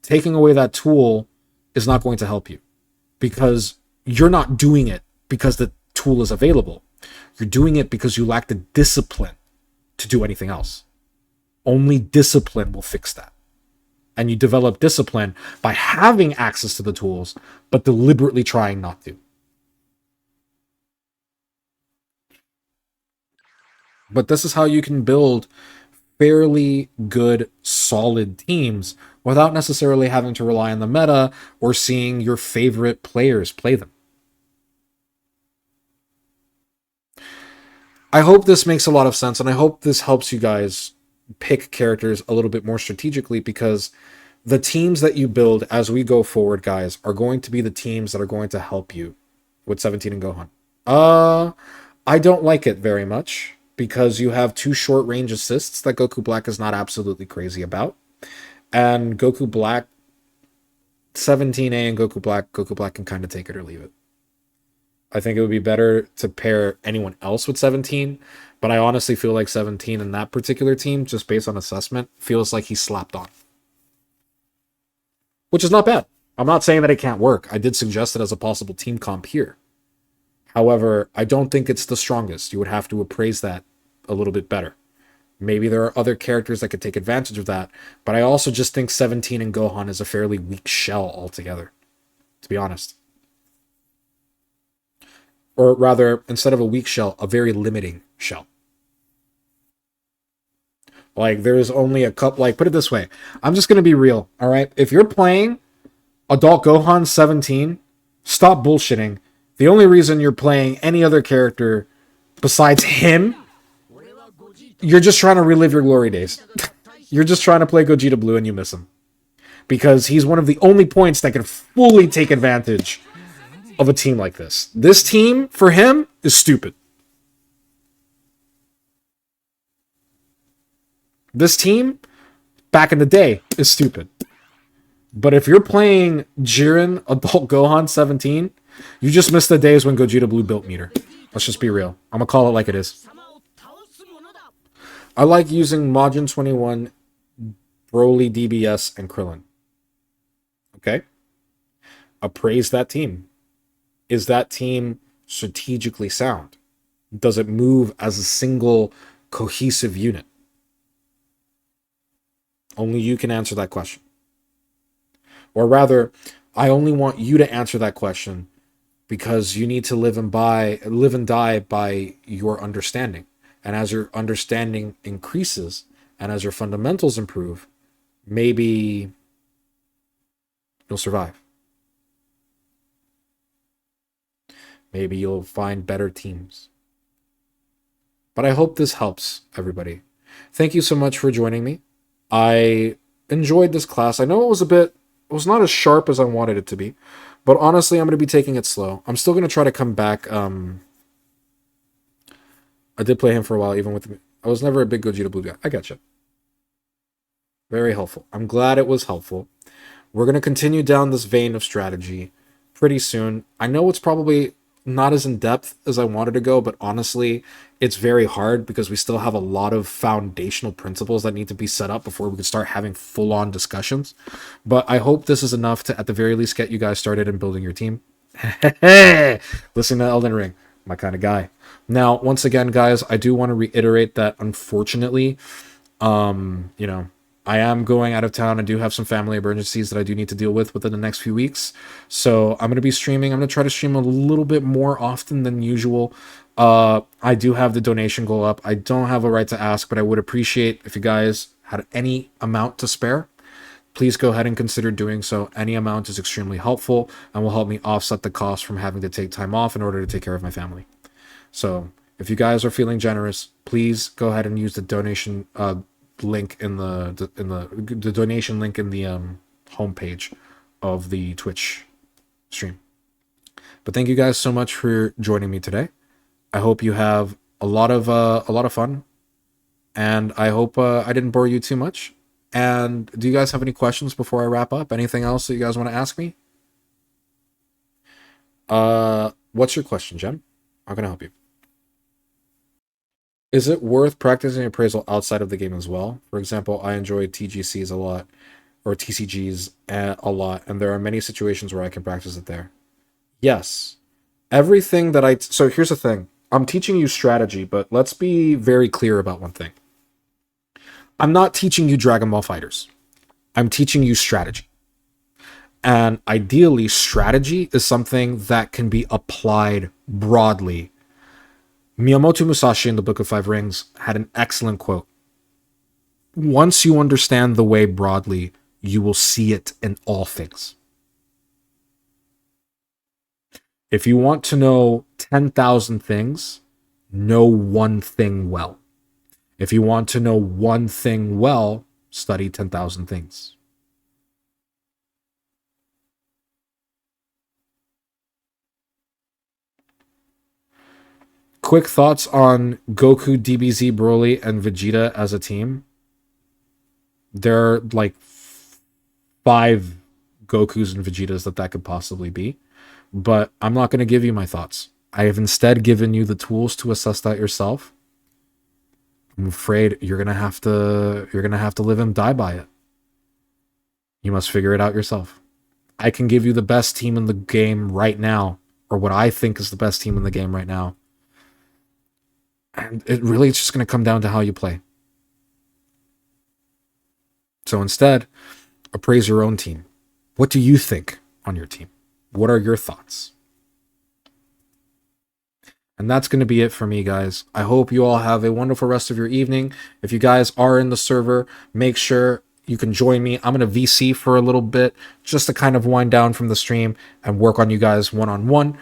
Taking away that tool is not going to help you, because you're not doing it because the tool is available. You're doing it because you lack the discipline to do anything else. Only discipline will fix that. And you develop discipline by having access to the tools, but deliberately trying not to. But this is how you can build fairly good, solid teams without necessarily having to rely on the meta or seeing your favorite players play them. I hope this makes a lot of sense, and I hope this helps you guys pick characters a little bit more strategically, because the teams that you build as we go forward, guys, are going to be the teams that are going to help you with 17 and Gohan. I don't like it very much, because you have 2 short range assists that Goku Black is not absolutely crazy about. And Goku Black, 17A and Goku Black can kind of take it or leave it. I think it would be better to pair anyone else with 17, but I honestly feel like 17 in that particular team, just based on assessment, feels like he's slapped on. Which is not bad. I'm not saying that it can't work. I did suggest it as a possible team comp here. However, I don't think it's the strongest. You would have to appraise that a little bit better. Maybe there are other characters that could take advantage of that, but I also just think 17 and Gohan is a fairly weak shell altogether, to be honest. Or rather, instead of a weak shell, a very limiting shell. Like, there's only a couple, like, put it this way. I'm just going to be real, all right? If you're playing Adult Gohan 17, stop bullshitting. The only reason you're playing any other character besides him, you're just trying to relive your glory days. You're just trying to play Gogeta Blue and you miss him. Because he's one of the only points that can fully take advantage of a team like this. This team, for him, is stupid. This team, back in the day, is stupid. But if you're playing Jiren Adult Gohan 17, you just missed the days when Gogeta Blue built meter. Let's just be real. I'm going to call it like it is. I like using Majin 21, Broly, DBS, and Krillin. Okay? Appraise that team. Is that team strategically sound? Does it move as a single cohesive unit? Only you can answer that question. Or rather, I only want you to answer that question because you need to live and die by your understanding. And as your understanding increases and as your fundamentals improve, maybe you'll survive. Maybe you'll find better teams. But I hope this helps everybody. Thank you so much for joining me. I enjoyed this class. I know it was not as sharp as I wanted it to be, but honestly, I'm going to be taking it slow. I'm still going to try to come back. I did play him for a while, even with me. I was never a big Gogeta Blue guy. I gotcha. Very helpful. I'm glad it was helpful. We're going to continue down this vein of strategy pretty soon. I know it's probably not as in-depth as I wanted to go, but honestly, it's very hard because we still have a lot of foundational principles that need to be set up before we can start having full-on discussions. But I hope this is enough to, at the very least, get you guys started in building your team. Listen to Elden Ring. My kind of guy. Now, once again, guys, I do want to reiterate that, unfortunately, I am going out of town. I do have some family emergencies that I do need to deal with within the next few weeks. So I'm going to be streaming. I'm going to try to stream a little bit more often than usual. I do have the donation goal up. I don't have a right to ask, but I would appreciate if you guys had any amount to spare. please go ahead and consider doing so. Any amount is extremely helpful and will help me offset the cost from having to take time off in order to take care of my family. So if you guys are feeling generous, please go ahead and use the donation link in the donation link in the homepage of the Twitch stream. But thank you guys so much for joining me today. I hope you have a lot of fun, and I hope I didn't bore you too much. And do you guys have any questions before I wrap up? Anything else that you guys want to ask me? What's your question, Jen? How can I help you? Is it worth practicing appraisal outside of the game as well? For example, I enjoy TGCs a lot, or TCGs a lot, and there are many situations where I can practice it there. Yes. Everything that so here's the thing. I'm teaching you strategy, but let's be very clear about one thing. I'm not teaching you Dragon Ball Fighters. I'm teaching you strategy. And ideally, strategy is something that can be applied broadly. Miyamoto Musashi in the Book of Five Rings had an excellent quote. Once you understand the way broadly, you will see it in all things. If you want to know 10,000 things, know one thing well. If you want to know one thing well, study 10,000 things. Quick thoughts on Goku, DBZ, Broly, and Vegeta as a team. There are like 5 Gokus and Vegetas that could possibly be. But I'm not going to give you my thoughts. I have instead given you the tools to assess that yourself. I'm afraid you're going to have to live and die by it. You must figure it out yourself. I can give you the best team in the game right now, or what I think is the best team in the game right now. And it's just going to come down to how you play. So instead, appraise your own team. What do you think on your team? What are your thoughts? And that's going to be it for me, guys. I hope you all have a wonderful rest of your evening. If you guys are in the server, make sure you can join me. I'm going to VC for a little bit just to kind of wind down from the stream and work on you guys one-on-one.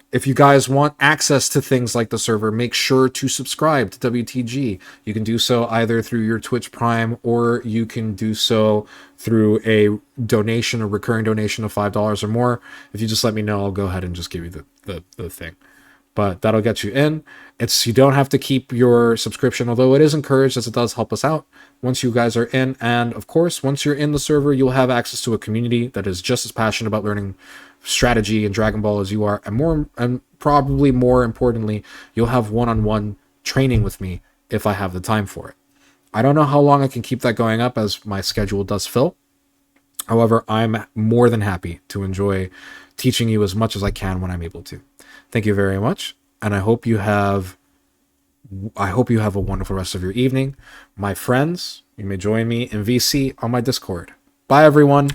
If you guys want access to things like the server, make sure to subscribe to WTG. You can do so either through your Twitch Prime, or you can do so through a donation, a recurring donation of $5 or more. If you just let me know, I'll go ahead and just give you the thing. But that'll get you in. You don't have to keep your subscription, although it is encouraged, as it does help us out once you guys are in. And of course, once you're in the server, you'll have access to a community that is just as passionate about learning strategy and Dragon Ball as you are, and probably more importantly, you'll have one-on-one training with me if I have the time for it. I don't know how long I can keep that going up, as my schedule does fill. However, I'm more than happy to enjoy teaching you as much as I can when I'm able to. Thank you very much, and I hope you have a wonderful rest of your evening. My friends, you may join me in VC on my Discord. Bye, everyone.